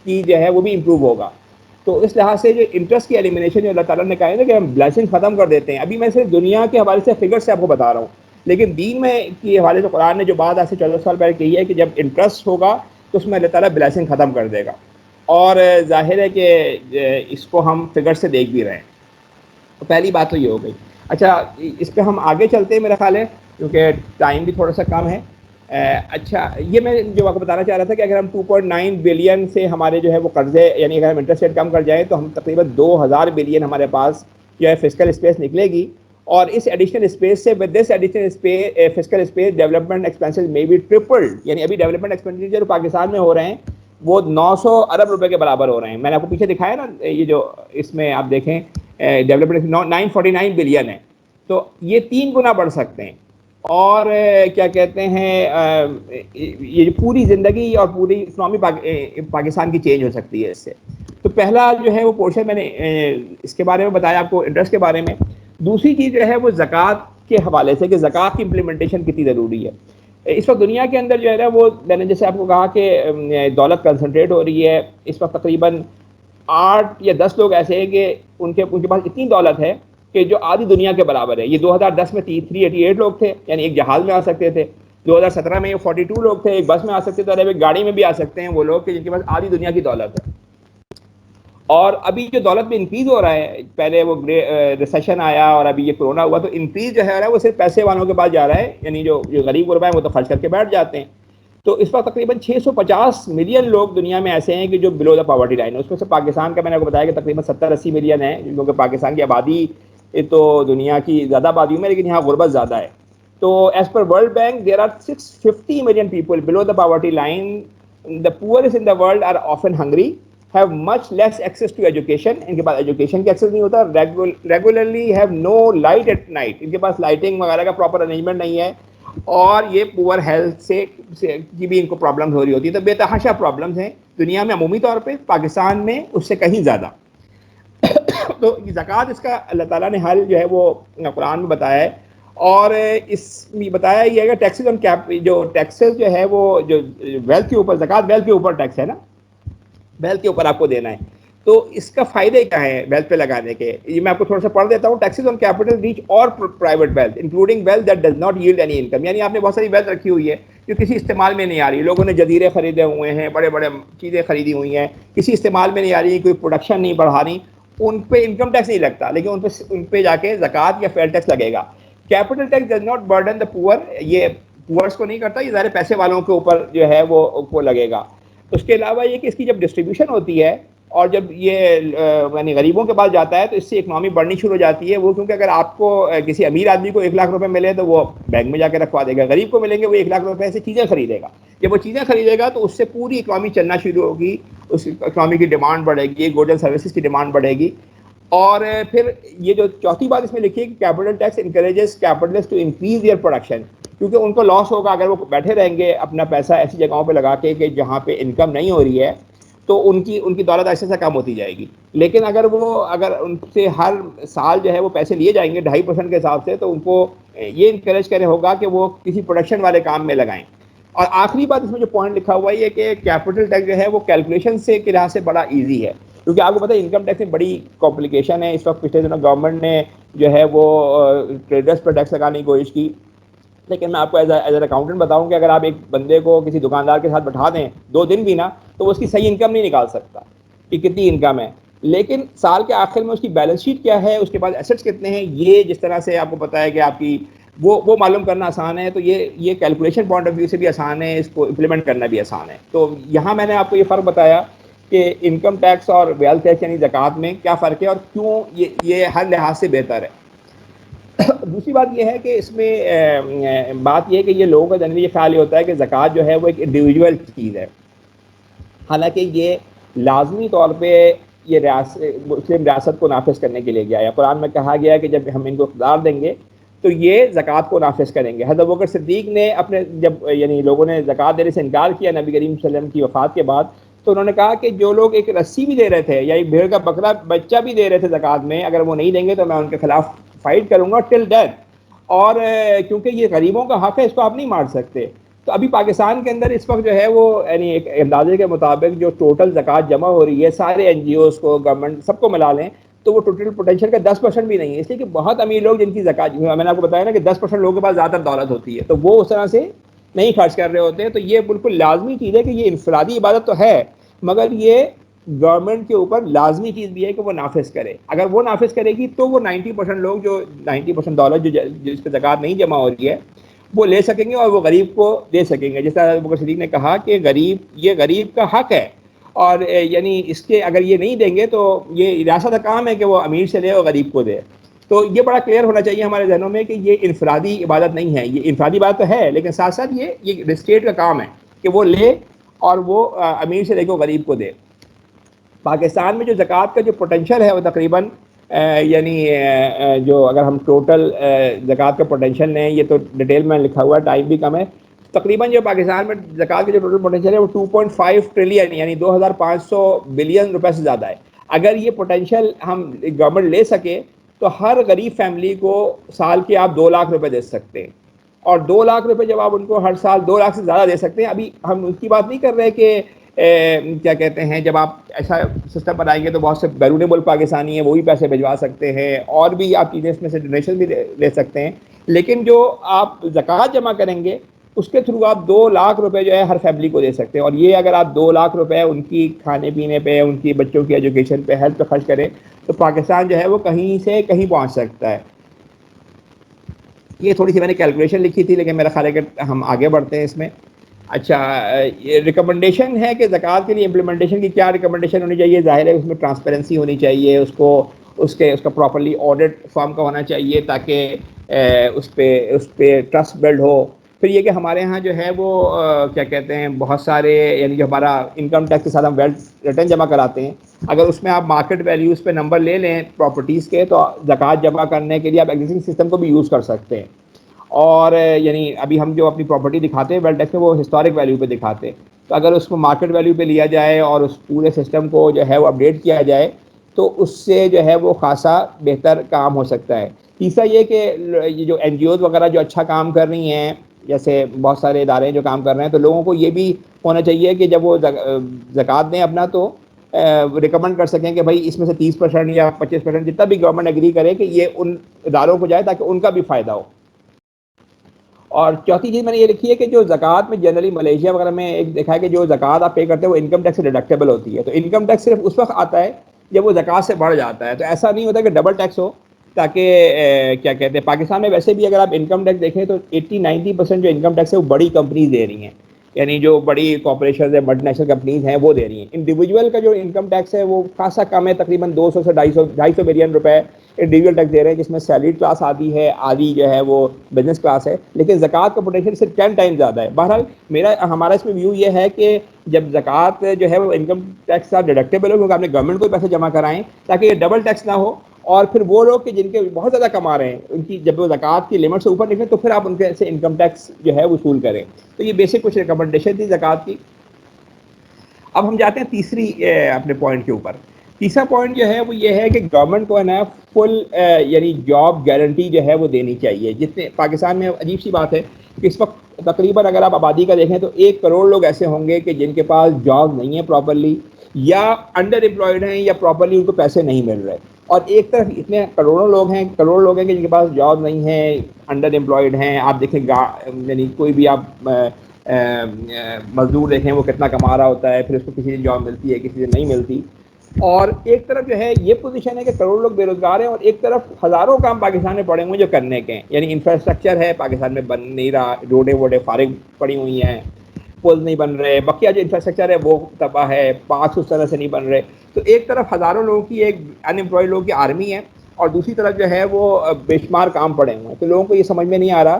A: کی جو ہے وہ بھی امپروو ہوگا. تو اس لحاظ سے جو انٹرسٹ کی ایلیمینیشن جو اللہ تعالیٰ نے کہا ہے نا کہ ہم بلیسنگ ختم کر دیتے ہیں, ابھی میں صرف دنیا کے حوالے سے فگر سے آپ کو بتا رہا ہوں, لیکن دین میں کے حوالے سے قرآن نے جو بات آج سے 14 سال پہلے کہی ہے کہ جب انٹرسٹ ہوگا تو اس میں اللہ تعالیٰ بلیسنگ ختم کر دے گا. اور ظاہر ہے کہ اس کو ہم فگر سے دیکھ بھی رہے ہیں. تو پہلی بات تو یہ ہو گئی. اچھا اس پہ ہم آگے چلتے ہیں میرا خیال ہے کیونکہ ٹائم بھی تھوڑا سا کم ہے. اچھا یہ میں جو آپ کو بتانا چاہ رہا تھا کہ اگر ہم 2.9 بلین سے ہمارے جو ہے وہ قرضے یعنی اگر ہم انٹرسٹ ریٹ کم کر جائیں تو ہم تقریباً 2000 بلین ہمارے پاس جو ہے فسکل اسپیس نکلے گی. اور اس ایڈیشنل اسپیس سے with this additional fiscal space development expenses میں بھی ٹرپلڈ, یعنی ابھی ڈیولپمنٹ ایکسپینڈیچر جو پاکستان میں ہو رہے ہیں وہ 900 ارب روپے کے برابر ہو رہے ہیں. میں نے آپ کو پیچھے دکھایا نا یہ جو اس میں آپ دیکھیں ڈیولپمنٹ 949 بلین ہے, تو یہ 3 گنا بڑھ سکتے ہیں. اور کیا کہتے ہیں یہ پوری زندگی اور پوری اکنامی پاکستان کی چینج ہو سکتی ہے اس سے. تو پہلا جو ہے وہ پورشن میں نے اس کے بارے میں بتایا آپ کو انٹرسٹ کے بارے میں. دوسری چیز جو ہے وہ زکوٰۃ کے حوالے سے کہ زکوٰۃ کی امپلیمنٹیشن کتنی ضروری ہے. اس وقت دنیا کے اندر جو ہے نا وہ میں نے جیسے آپ کو کہا کہ دولت کنسنٹریٹ ہو رہی ہے. اس وقت تقریباً 8 یا 10 لوگ ایسے ہیں کہ ان کے پاس اتنی دولت ہے کہ جو آدھی دنیا کے برابر ہے. یہ 2010 میں 388 لوگ تھے, یعنی ایک جہاز میں آ سکتے تھے. 2017 میں 42 لوگ تھے, ایک بس میں آ سکتے تھے, اور ایک گاڑی میں بھی آ سکتے ہیں وہ لوگ کہ جن کے پاس آدھی دنیا کی دولت ہے. اور ابھی جو دولت میں انکریز ہو رہا ہے, پہلے وہ ریسیشن آیا اور ابھی یہ کورونا ہوا, تو انکریز جو ہے وہ صرف پیسے والوں کے پاس جا رہا ہے, یعنی جو غریب غربا ہیں وہ تو خرچ کر کے بیٹھ جاتے ہیں. تو اس وقت تقریباً 650 ملین لوگ دنیا میں ایسے ہیں کہ جو بلو دا پاورٹی لائن ہے. اس میں سے پاکستان کا میں نے آپ کو بتایا کہ تقریباً 70-80 ملین ہے, کیونکہ پاکستان کی آبادی تو دنیا کی زیادہ آبادی میں, لیکن یہاں غربت زیادہ ہے. تو as per world bank there are 650 million people below the poverty line. The poorest in the world are often hungry, have much less access to education. ان کے پاس ایجوکیشن کی ایکسیس نہیں ہوتا. Regularly have no light at night. ان کے پاس lighting وغیرہ کا proper arrangement نہیں ہے. اور یہ پور ہیلتھ سے کی بھی ان کو پرابلم ہو رہی ہوتی ہے. تو بے تحاشا پرابلمس ہیں دنیا میں عمومی طور پہ, پاکستان میں اس سے کہیں زیادہ. تو زکوٰۃ اس کا اللہ تعالیٰ نے حل جو ہے وہ قرآن میں بتایا ہے. اور اس میں بتایا یہ ہے کہ ٹیکسز آن جو ٹیکسز جو ہے وہ جو ویلتھ کے اوپر, زکوٰۃ ویلتھ کے اوپر ٹیکس ہے نا, ویلتھ کے اوپر آپ کو دینا ہے. تو اس کا فائدے کیا ہے ویلتھ پہ لگانے کے, یہ میں آپ کو تھوڑا سا پڑھ دیتا ہوں. ٹیکسز آن کیپٹل ریچ اور private wealth including wealth that does not yield any income. یعنی آپ نے بہت ساری ویلتھ رکھی ہوئی ہے جو کسی استعمال میں نہیں آ رہی. لوگوں نے جزیرے خریدے ہوئے ہیں, بڑے بڑے چیزیں خریدی ہوئی ہیں, کسی استعمال میں نہیں آ رہی, کوئی پروڈکشن نہیں بڑھا رہی, ان پہ انکم ٹیکس نہیں لگتا, لیکن ان پہ جا کے زکوٰۃ یا فیل ٹیکس لگے گا. Capital tax does not burden the poor, یہ پورس کو نہیں کرتا, یہ ظاہر پیسے والوں کے اوپر جو ہے وہ لگے گا. اس کے علاوہ یہ کہ اس کی جب ڈسٹریبیوشن ہوتی ہے اور جب یہ یعنی غریبوں کے پاس جاتا ہے تو اس سے اکنامی بڑھنی شروع ہو جاتی ہے. وہ کیونکہ اگر آپ کو کسی امیر آدمی کو 1 لاکھ روپے ملے تو وہ بینک میں جا کے رکھوا دے گا, غریب کو ملیں گے وہ 1 لاکھ روپے سے چیزیں خریدے گا. جب وہ چیزیں خریدے گا تو اس سے پوری اکنامی چلنا شروع ہوگی, اس اکنامی کی ڈیمانڈ بڑھے گی, گوڈ اینڈ سروسز کی ڈیمانڈ بڑھے گی. اور پھر یہ جو چوتھی بات اس میں لکھی ہے کہ capital tax encourages capitalist to increase their production, کیونکہ ان کو لاس ہوگا اگر وہ بیٹھے رہیں گے اپنا پیسہ ایسی جگہوں پہ لگا کے کہ جہاں پہ انکم نہیں ہو رہی ہے, تو ان کی دولت ایسے سے کم ہوتی جائے گی. لیکن اگر ان سے ہر سال جو ہے وہ پیسے لیے جائیں گے 2.5% کے حساب سے, تو ان کو یہ انکریج کرے ہوگا کہ وہ کسی پروڈکشن والے کام میں لگائیں. اور آخری بات اس میں جو پوائنٹ لکھا ہوا ہے کہ کیپٹل ٹیکس جو ہے وہ کیلکولیشن سے کے لحاظ سے بڑا ایزی ہے, کیونکہ آپ کو پتہ ہے انکم ٹیکس میں بڑی کمپلیکیشن ہے. اس وقت پچھلے دنوں گورنمنٹ نے جو ہے وہ ٹریڈرس پر ٹیکس لگانے کی کوشش کی, لیکن میں آپ کو ایز این اکاؤنٹنٹ بتاؤں کہ اگر آپ ایک بندے کو کسی دکاندار کے ساتھ بٹھا دیں 2 دن بھی نا, تو وہ اس کی صحیح انکم نہیں نکال سکتا کہ کتنی انکم ہے. لیکن سال کے آخر میں اس کی بیلنس شیٹ کیا ہے, اس کے بعد ایسٹس کتنے ہیں, یہ جس طرح سے آپ کو پتہ ہے کہ آپ کی وہ معلوم کرنا آسان ہے, تو یہ کیلکولیشن پوائنٹ آف ویو سے بھی آسان ہے, اس کو امپلیمنٹ کرنا بھی آسان ہے. تو یہاں میں نے آپ کو یہ فرق بتایا کہ انکم ٹیکس اور ویلتھ ٹیکس یعنی زکوٰۃ میں کیا فرق ہے اور کیوں یہ ہر لحاظ سے بہتر ہے. دوسری بات یہ ہے کہ اس میں بات یہ ہے کہ یہ لوگوں کا جنرلی یہ خیال یہ ہوتا ہے کہ زکوٰۃ جو ہے وہ ایک انڈیویجول چیز ہے, حالانکہ یہ لازمی طور پہ یہ مسلم ریاست کو نافذ کرنے کے لیے گیا ہے. قرآن میں کہا گیا ہے کہ جب ہم ان کو اقتدار دیں گے تو یہ زکوٰۃ کو نافذ کریں گے. حضرت ابوبکر صدیق نے اپنے جب یعنی لوگوں نے زکوٰۃ دینے سے انکار کیا نبی کریم صلی اللہ علیہ وسلم کی وفات کے بعد, تو انہوں نے کہا کہ جو لوگ ایک رسی بھی دے رہے تھے یا ایک بھیڑ کا بکرا بچہ بھی دے رہے تھے زکوٰۃ میں, اگر وہ نہیں دیں گے تو میں ان کے خلاف فائٹ کروں گا ٹل ڈیتھ. اور کیونکہ یہ غریبوں کا حق ہے, اس کو آپ نہیں مار سکتے. تو ابھی پاکستان کے اندر اس وقت جو ہے وہ یعنی ایک اندازے کے مطابق جو ٹوٹل زکوٰۃ جمع ہو رہی ہے سارے NGOs کو, گورنمنٹ سب کو ملا لیں, تو وہ ٹوٹل پوٹینشیل کا 10% بھی نہیں ہے. اس لیے کہ بہت امیر لوگ جن کی زکوٰۃ, میں نے آپ کو بتایا نا کہ 10% لوگوں کے پاس زیادہ دولت ہوتی ہے, تو وہ اس طرح سے نہیں خرچ کر رہے ہوتے ہیں. تو یہ بالکل لازمی چیز ہے کہ یہ انفرادی عبادت تو ہے, مگر یہ گورنمنٹ کے اوپر لازمی چیز بھی ہے کہ وہ نافذ کرے. اگر وہ نافذ کرے گی تو وہ 90% لوگ جو 90% دولت جو جس پہ زکوٰۃ نہیں جمع ہو رہی ہے وہ لے سکیں گے اور وہ غریب کو دے سکیں گے. جس طرح ابوبکر صدیق نے کہا کہ یہ غریب کا حق ہے, اور یعنی اس کے اگر یہ نہیں دیں گے تو یہ ریاست کا کام ہے کہ وہ امیر سے لے اور غریب کو دے. تو یہ بڑا کلیئر ہونا چاہیے ہمارے ذہنوں میں کہ یہ انفرادی عبادت نہیں ہے. یہ انفرادی عبادت تو ہے لیکن ساتھ ساتھ یہ اسٹیٹ کا کام ہے کہ وہ لے اور وہ امیر سے لے کے غریب کو دے. پاکستان میں جو زکوٰۃ کا جو پوٹینشیل ہے وہ تقریباً یعنی جو اگر ہم ٹوٹل زکوٰۃ کا پوٹینشیل لیں, یہ تو ڈیٹیل میں لکھا ہوا ہے, ٹائم بھی کم ہے, تقریباً جو پاکستان میں زکوٰۃ کا جو ٹوٹل پوٹینشیل ہے وہ 2.5 ٹریلین یعنی 2500 بلین روپے سے زیادہ ہے. اگر یہ پوٹینشیل ہم گورنمنٹ لے سکے تو ہر غریب فیملی کو سال کے آپ 2 لاکھ روپے دے سکتے ہیں, اور 2 لاکھ روپے جب آپ ان کو ہر سال 2 لاکھ سے زیادہ دے سکتے ہیں. ابھی ہم اس کی بات نہیں کر رہے کہ کیا کہتے ہیں جب آپ ایسا سسٹم بنائیں گے تو بہت سے بیرون ملک پاکستانی ہیں وہ بھی پیسے بھجوا سکتے ہیں, اور بھی آپ چیزیں اس میں سے ڈونیشن بھی لے سکتے ہیں. لیکن جو آپ زکوٰۃ جمع کریں گے اس کے تھرو آپ 2 لاکھ روپے جو ہے ہر فیملی کو دے سکتے ہیں. اور یہ اگر آپ 2 لاکھ روپے ان کی کھانے پینے پہ, ان کی بچوں کی ایجوکیشن پہ, ہیلتھ پہ خرچ کریں تو پاکستان جو ہے وہ کہیں سے کہیں پہنچ سکتا ہے. یہ تھوڑی سی میں نے کیلکولیشن لکھی تھی لیکن میرا خیال ہے کہ ہم آگے بڑھتے ہیں اس میں. اچھا, یہ ریکمنڈیشن ہے کہ زکوٰۃ کے لیے امپلیمنٹیشن کی کیا ریکمنڈیشن ہونی چاہیے. ظاہر ہے اس میں ٹرانسپیرنسی ہونی چاہیے, اس کا پراپرلی آڈٹ فارم کا ہونا چاہیے تاکہ اس پہ ٹرسٹ بلڈ ہو. پھر یہ کہ ہمارے ہاں جو ہے وہ کیا کہتے ہیں بہت سارے یعنی جو ہمارا انکم ٹیکس کے ساتھ ہم ویلتھ ریٹرن جمع کراتے ہیں, اگر اس میں آپ مارکیٹ ویلیوز پہ نمبر لے لیں پراپرٹیز کے تو زکوٰۃ جمع کرنے کے لیے آپ ایگزسٹنگ سسٹم کو بھی یوز کر سکتے ہیں. اور یعنی ابھی ہم جو اپنی پراپرٹی دکھاتے ہیں ویلتھ ٹیکس میں وہ ہسٹورک ویلیو پہ دکھاتے ہیں, تو اگر اس کو مارکیٹ ویلیو پہ لیا جائے اور اس پورے سسٹم کو جو ہے وہ اپڈیٹ کیا جائے تو اس سے جو ہے وہ خاصا بہتر کام ہو سکتا ہے. تیسرا یہ کہ یہ جو این جی اوز وغیرہ جو اچھا کام کر رہی ہیں, جیسے بہت سارے ادارے جو کام کر رہے ہیں, تو لوگوں کو یہ بھی ہونا چاہیے کہ جب وہ زکوٰۃ دیں اپنا تو ریکمنڈ کر سکیں کہ بھائی اس میں سے 30% یا 25% جتنا بھی گورنمنٹ ایگری کرے کہ یہ ان اداروں کو جائے تاکہ ان کا بھی فائدہ ہو. اور چوتھی چیز میں نے یہ لکھی ہے کہ جو زکوٰۃ میں جنرلی ملیشیا وغیرہ میں ایک دیکھا ہے کہ جو زکوٰۃ آپ پے کرتے ہیں وہ انکم ٹیکس سے ڈیڈکٹیبل ہوتی ہے. تو انکم ٹیکس صرف اس وقت آتا ہے جب وہ زکوٰۃ سے بڑھ جاتا ہے, تو ایسا نہیں ہوتا کہ ڈبل ٹیکس ہو. تاکہ کیا کہتے ہیں پاکستان میں ویسے بھی اگر آپ انکم ٹیکس دیکھیں تو 80-90% جو انکم ٹیکس ہے وہ بڑی کمپنیز دے رہی ہیں, یعنی جو بڑی کارپوریشنز ہیں, ملٹی نیشنل کمپنیز ہیں وہ دے رہی ہیں. انڈیویجول کا جو انکم ٹیکس ہے وہ خاصا کم ہے, تقریباً 200 سے 250 بلین روپے انڈیویجول ٹیکس دے رہے ہیں, جس میں سیلریڈ کلاس آدھی ہے, آدھی جو ہے وہ بزنس کلاس ہے. لیکن زکوٰۃ کا پوٹینشیل صرف 10 ٹائم زیادہ ہے. بہرحال ہمارا اس میں ویو یہ ہے کہ جب زکوٰۃ جو ہے وہ انکم ٹیکس کا ڈیڈکٹیبل ہو, کیونکہ آپ نے گورنمنٹ کو پیسے جمع کرائیں تاکہ یہ ڈبل ٹیکس نہ ہو. اور پھر وہ لوگ کہ جن کے بہت زیادہ کما رہے ہیں ان کی جب وہ زکوٰۃ کی لمٹ سے اوپر نکلیں تو پھر آپ ان کے سے انکم ٹیکس جو ہے وصول کریں. تو یہ بیسک کچھ ریکمنڈیشن تھی زکوٰۃ کی. اب ہم جاتے ہیں تیسری اپنے پوائنٹ کے اوپر. تیسرا پوائنٹ جو ہے وہ یہ ہے کہ گورنمنٹ کو ہے نا فل یعنی جاب گارنٹی جو ہے وہ دینی چاہیے. جتنے پاکستان میں عجیب سی بات ہے کہ اس وقت تقریباً اگر آپ آبادی کا دیکھیں تو 1 کروڑ لوگ ایسے ہوں گے کہ جن کے پاس جاب نہیں ہے پراپرلی, یا انڈر امپلائڈ ہیں, یا پراپرلی ان کو پیسے نہیں مل رہے. اور ایک طرف اتنے کروڑوں لوگ ہیں کہ جن کے پاس جاب نہیں ہے, انڈر امپلائڈ ہیں. آپ دیکھیں یعنی کوئی بھی آپ مزدور دیکھیں وہ کتنا کما رہا ہوتا ہے, پھر اس کو کسی دن جاب ملتی ہے کسی دن نہیں ملتی. اور ایک طرف جو ہے یہ پوزیشن ہے کہ کروڑوں لوگ بے روزگار ہیں, اور ایک طرف ہزاروں کام پاکستان میں پڑے ہوئے جو کرنے کے ہیں. یعنی انفراسٹرکچر ہے پاکستان میں بن نہیں رہا, روڈیں ووڈیں فارغ پڑی ہوئی ہیں, پل نہیں بن رہے, بقیہ جو انفراسٹرکچر ہے وہ تباہ ہے, پارکس اس طرح سے نہیں بن رہے. تو ایک طرف ہزاروں لوگوں کی ایک ان امپلائڈ لوگوں کی آرمی ہے, اور دوسری طرف جو ہے وہ بے شمار کام پڑے ہوئے ہیں. تو لوگوں کو یہ سمجھ میں نہیں آ رہا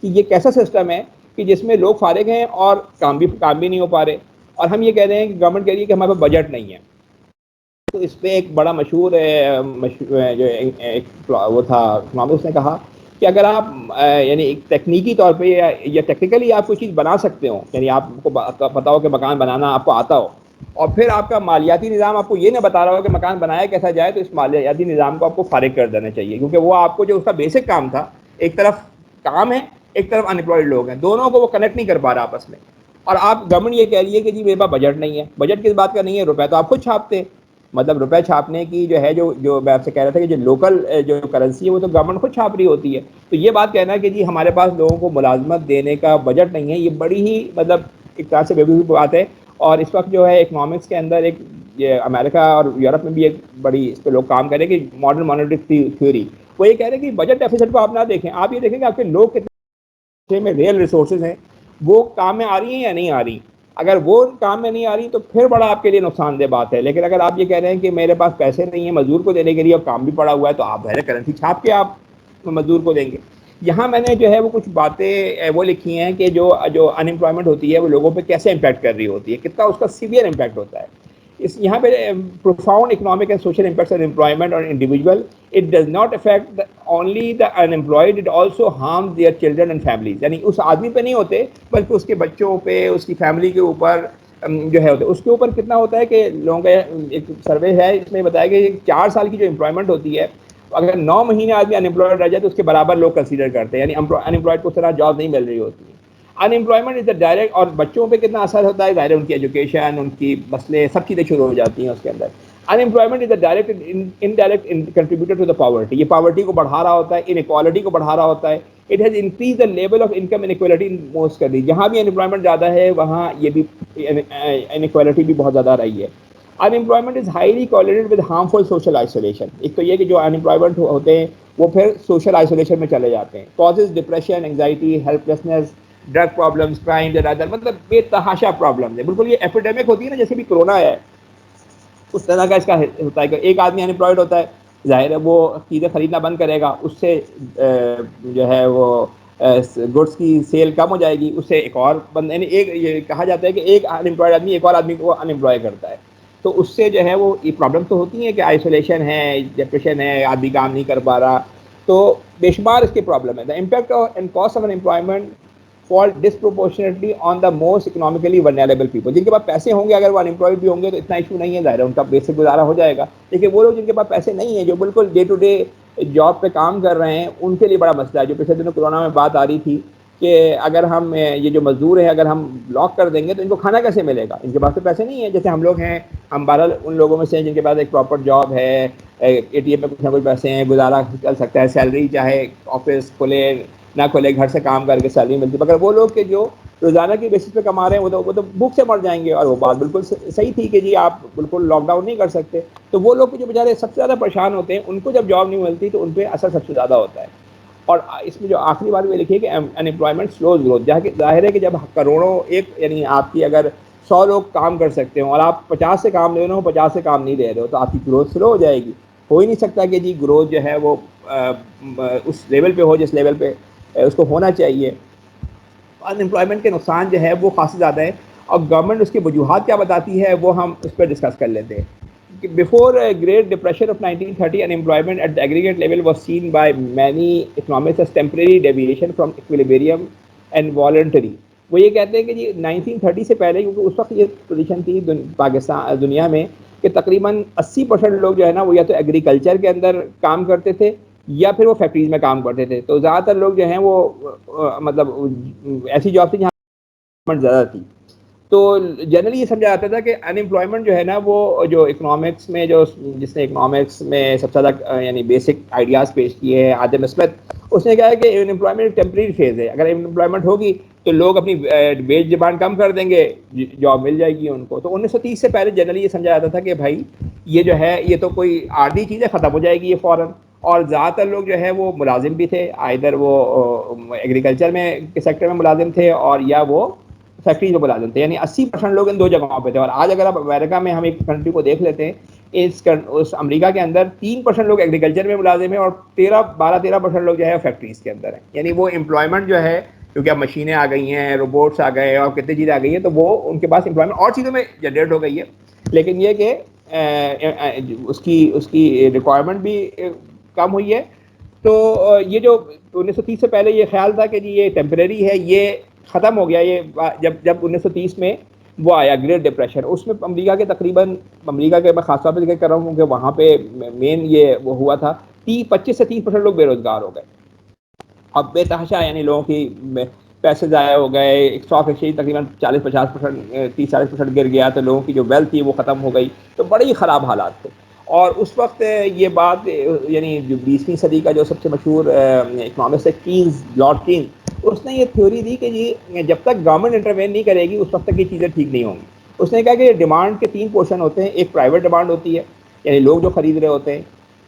A: کہ یہ کیسا سسٹم ہے کہ جس میں لوگ فارغ ہیں اور کام بھی نہیں ہو پا رہے, اور ہم یہ کہہ رہے ہیں کہ گورنمنٹ کہہ رہی ہے کہ ہمارے پاس بجٹ نہیں ہے. تو اس پہ ایک بڑا مشہور جو ایک وہ تھا اس نے کہا کہ اگر آپ یعنی ایک تکنیکی طور پہ یا ٹیکنیکلی آپ کوئی چیز بنا سکتے ہو, یعنی آپ کو پتا ہو کہ مکان بنانا آپ کو آتا ہو, اور پھر آپ کا مالیاتی نظام آپ کو یہ نہ بتا رہا ہو کہ مکان بنایا کیسا جائے, تو اس مالیاتی نظام کو آپ کو فارغ کر دینا چاہیے. کیونکہ وہ آپ کو جو اس کا بیسک کام تھا, ایک طرف کام ہے ایک طرف انپلائڈ لوگ ہیں, دونوں کو وہ کنیکٹ نہیں کر پا رہا آپس میں. اور آپ گورنمنٹ یہ کہہ رہی ہے کہ جی میرے پاس بجٹ نہیں ہے. بجٹ کس بات کا نہیں ہے, روپے تو آپ خود چھاپتے ہیں. مطلب روپے چھاپنے کی جو ہے جو میں آپ سے کہہ رہا تھا کہ جو لوکل جو کرنسی ہے وہ تو گورنمنٹ خود چھاپ رہی ہوتی ہے. تو یہ بات کہنا ہے کہ جی ہمارے پاس لوگوں کو ملازمت دینے کا بجٹ نہیں ہے, یہ بڑی ہی مطلب ایک طرح سے بے وقوف بات ہے. اور اس وقت جو ہے اکنامکس کے اندر ایک یہ امریکہ اور یورپ میں بھی ایک بڑی اس پہ لوگ کام کریں کہ ماڈرن مانیٹری تھیوری، وہ یہ کہہ رہے ہیں کہ بجٹ ڈیفیسٹ کو آپ نہ دیکھیں، آپ یہ دیکھیں کہ آپ کے لوگ کتنے میں ریئل ریسورسز ہیں، وہ کام میں آ رہی ہیں یا نہیں آ رہی. اگر وہ کام میں نہیں آ رہی تو پھر بڑا آپ کے لیے نقصان دہ بات ہے. لیکن اگر آپ یہ کہہ رہے ہیں کہ میرے پاس پیسے نہیں ہیں مزدور کو دینے کے لیے اور کام بھی پڑا ہوا ہے، تو آپ ظاہر کرنسی چھاپ کے آپ مزدور کو دیں گے. یہاں میں نے جو ہے وہ کچھ باتیں وہ لکھی ہیں کہ جو ان امپلائمنٹ ہوتی ہے وہ لوگوں پہ کیسے امپیکٹ کر رہی ہوتی ہے، کتنا اس کا سیویئر امپیکٹ ہوتا ہے. یہاں پہ profound economic and social impacts of employment on individual. It does not affect only the unemployed, it also harms their children and families. یعنی اس آدمی پہ نہیں ہوتے بلکہ اس کے بچوں پہ، اس کی فیملی کے اوپر جو ہے ہوتے. اس کے اوپر کتنا ہوتا ہے کہ لوگوں کا ایک سروے ہے، اس میں بتایا کہ 4 سال کی جو امپلائمنٹ ہوتی ہے، اگر 9 مہینے آدمی ان امپلائڈ رہ جائے تو اس کے برابر لوگ کنسیڈر کرتے ہیں، یعنی ان امپلائڈ کو اس طرح جاب نہیں مل رہی ہوتی ہے. Unemployment is the direct. اور بچوں پہ کتنا اثر ہوتا ہے، ظاہر ہے ان کی ایجوکیشن، ان کی مسئلے، سب چیزیں شروع ہو جاتی ہیں اس کے اندر. Unemployment is the direct indirect contributor to the poverty. یہ پاورٹی کو بڑھا رہا ہوتا ہے، ان ایکوالٹی کو بڑھا رہا ہوتا ہے. It has increase the level of income inequality in most countries. جہاں بھی ان امپلائمنٹ زیادہ ہے وہاں یہ بھی انیکوالٹی بھی بہت زیادہ رہی ہے. Unemployment is highly correlated with harmful social isolation. ایک تو یہ کہ جو ان امپلائمنٹ ہوتے ہیں وہ پھر سوشل آئسولیشن میں چلے جاتے ہیں. Causes depression, anxiety, help lessons, drug problems, crime, مطلب بے تحاشا پرابلم ہے. بالکل یہ ایپیڈیمک ہوتی ہے نا، جیسے بھی کورونا ہے اس طرح کا اس کا ہوتا ہے کہ ایک آدمی ان امپلائڈ ہوتا ہے، ظاہر ہے وہ چیزیں خریدنا بند کرے گا، اس سے جو ہے وہ گڈس کی سیل کم ہو جائے گی، اس سے ایک اور بند، یعنی ایک یہ کہا جاتا ہے کہ ایک ان امپلائڈ آدمی ایک اور آدمی کو ان امپلائے کرتا ہے. تو اس سے جو ہے وہ یہ پرابلم تو ہوتی ہیں کہ آئسولیشن ہے، ڈپریشن ہے، آدمی کام نہیں کر پا رہا. تو بے شمار اس کے پرابلم ہے. The impact and cost of unemployment fall disproportionately on the most economically vulnerable people. جن کے پاس پیسے ہوں گے، اگر وہ ان امپلائڈ بھی ہوں گے تو اتنا ایشو نہیں ہے، ظاہر ہے ان کا بیسک گزارا ہو جائے گا. لیکن وہ لوگ جن کے پاس پیسے نہیں ہیں، جو بالکل ڈے ٹو ڈے جاب پہ کام کر رہے ہیں، ان کے لیے بڑا مسئلہ ہے. جو پچھلے دنوں کورونا میں بات آ رہی تھی کہ اگر ہم یہ جو مزدور ہیں اگر ہم لاک کر دیں گے تو ان کو کھانا کیسے ملے گا، ان کے پاس تو پیسے نہیں ہیں. جیسے ہم لوگ ہیں، ہم بہرحال ان لوگوں میں سے ہیں جن کے پاس ایک پراپر جاب ہے، اے ٹی ایم میں کچھ نہ کچھ پیسے ہیں، گزارا چل سکتا ہے، سیلری چاہے آفس کھلے نہ کھلے گھر سے کام کر کے سیلری ملتی ہے. مگر وہ لوگ کہ جو روزانہ کی بیسس پہ کما رہے ہیں وہ تو بھوک سے مر جائیں گے. اور وہ بات بالکل صحیح تھی کہ جی آپ بالکل لاک ڈاؤن نہیں کر سکتے. تو وہ لوگ جو بیچارے سب سے زیادہ پریشان ہوتے ہیں، ان کو جب جاب نہیں ملتی تو ان پہ اثر سب سے زیادہ ہوتا ہے. اور اس میں جو آخری بات میں لکھی ہے کہ ان امپلائمنٹ سلوز گروتھ. جہاں کہ ظاہر ہے کہ جب کروڑوں ایک یعنی آپ کی اگر 100 لوگ کام کر سکتے ہوں اور آپ 50 سے کام لے رہے ہو، 50 سے کام نہیں لے رہے ہو، تو آپ کی گروتھ سلو ہو جائے گی. ہو ہی نہیں سکتا کہ جی گروتھ جو ہے وہ اس لیول پہ ہو جس لیول پہ اس کو ہونا چاہیے. ان امپلائمنٹ کے نقصان جو ہے وہ خاصی زیادہ ہے، اور گورنمنٹ اس کی وجوہات کیا بتاتی ہے وہ ہم اس پہ ڈسکس کر لیتے ہیں. Before a Great Depression of 1930, unemployment at the aggregate level was seen by many economists as temporary deviation from equilibrium and voluntary. وہ یہ کہتے ہیں کہ جی 1930 سے پہلے، کیونکہ اس وقت یہ پوزیشن تھی پاکستان دنیا میں کہ تقریباً 80% لوگ جو ہے نا وہ یا تو ایگریکلچر کے اندر کام کرتے تھے یا پھر وہ فیکٹریز میں کام کرتے تھے. تو زیادہ تر لوگ جو ہیں وہ مطلب ایسی جاب تھی جہاں زیادہ تھی. تو جنرلی یہ سمجھا جاتا تھا کہ ان امپلائمنٹ جو ہے نا وہ جو اکنامکس میں جس نے اکنامکس میں سب سے زیادہ یعنی بیسک آئیڈیاز پیش کیے ہیں، آدم اسمتھ، اس نے کہا ہے کہ ان امپلائمنٹ ٹیمپریری فیز ہے. اگر ان امپلائمنٹ ہوگی تو لوگ اپنی ویج ڈیمانڈ کم کر دیں گے، جاب مل جائے گی ان کو. تو 1930 سے پہلے جنرلی یہ سمجھا جاتا تھا کہ بھائی یہ جو ہے یہ تو کوئی عارضی چیز ہے، ختم ہو جائے گی یہ فوراً. اور زیادہ تر لوگ جو ہے وہ ملازم بھی تھے، ادھر وہ ایگریکلچر میں کے سیکٹر میں ملازم تھے اور یا وہ فیکٹری میں ملازم تھے. یعنی 80% لوگ ان دو جگہوں پہ تھے. اور آج اگر آپ امریکہ میں ہم ایک کنٹری کو دیکھ لیتے ہیں، اس امریکہ کے اندر 3% لوگ ایگریکلچر میں ملازم ہیں اور 12-13% لوگ جو ہے فیکٹریز کے اندر ہیں. یعنی وہ امپلائمنٹ جو ہے، کیونکہ اب مشینیں آ گئی ہیں، روبوٹس آ گئے اور کتنی چیزیں آ گئی ہیں، تو وہ ان کے پاس امپلائمنٹ اور چیزوں میں جنریٹ ہو گئی ہے. لیکن یہ کہ اس کی ریکوائرمنٹ بھی کم ہوئی ہے. تو یہ جو 1930 سے پہلے یہ خیال تھا کہ جی یہ ٹیمپریری ہے، یہ ختم ہو گیا. یہ جب 1930 میں وہ آیا گریٹ ڈپریشن، اس میں امریکہ کے تقریباً، امریکہ کے میں خاص طور پہ ذکر کر رہا ہوں کیونکہ وہاں پہ مین یہ وہ ہوا تھا، 25 سے 30% لوگ بے روزگار ہو گئے. اب بے تحاشا یعنی لوگوں کی پیسے ضائع ہو گئے. ایک اسٹاک ایکسچینج تقریباً 40-50%، 30-40% گر گیا. تو لوگوں کی جو ویلتھ تھی وہ ختم ہو گئی. تو بڑے ہی خراب حالات تھے. اور اس وقت یہ بات یعنی جو 20ویں صدی کا جو سب سے مشہور اکنامسٹ ہے کینز، لارڈ کینز، اس نے یہ تھیوری دی کہ جی جب تک گورنمنٹ انٹروین نہیں کرے گی اس وقت تک یہ چیزیں ٹھیک نہیں ہوں گی. اس نے کہا کہ ڈیمانڈ کے 3 پورشن ہوتے ہیں. ایک پرائیویٹ ڈیمانڈ ہوتی ہے یعنی لوگ جو خرید رہے ہوتے ہیں,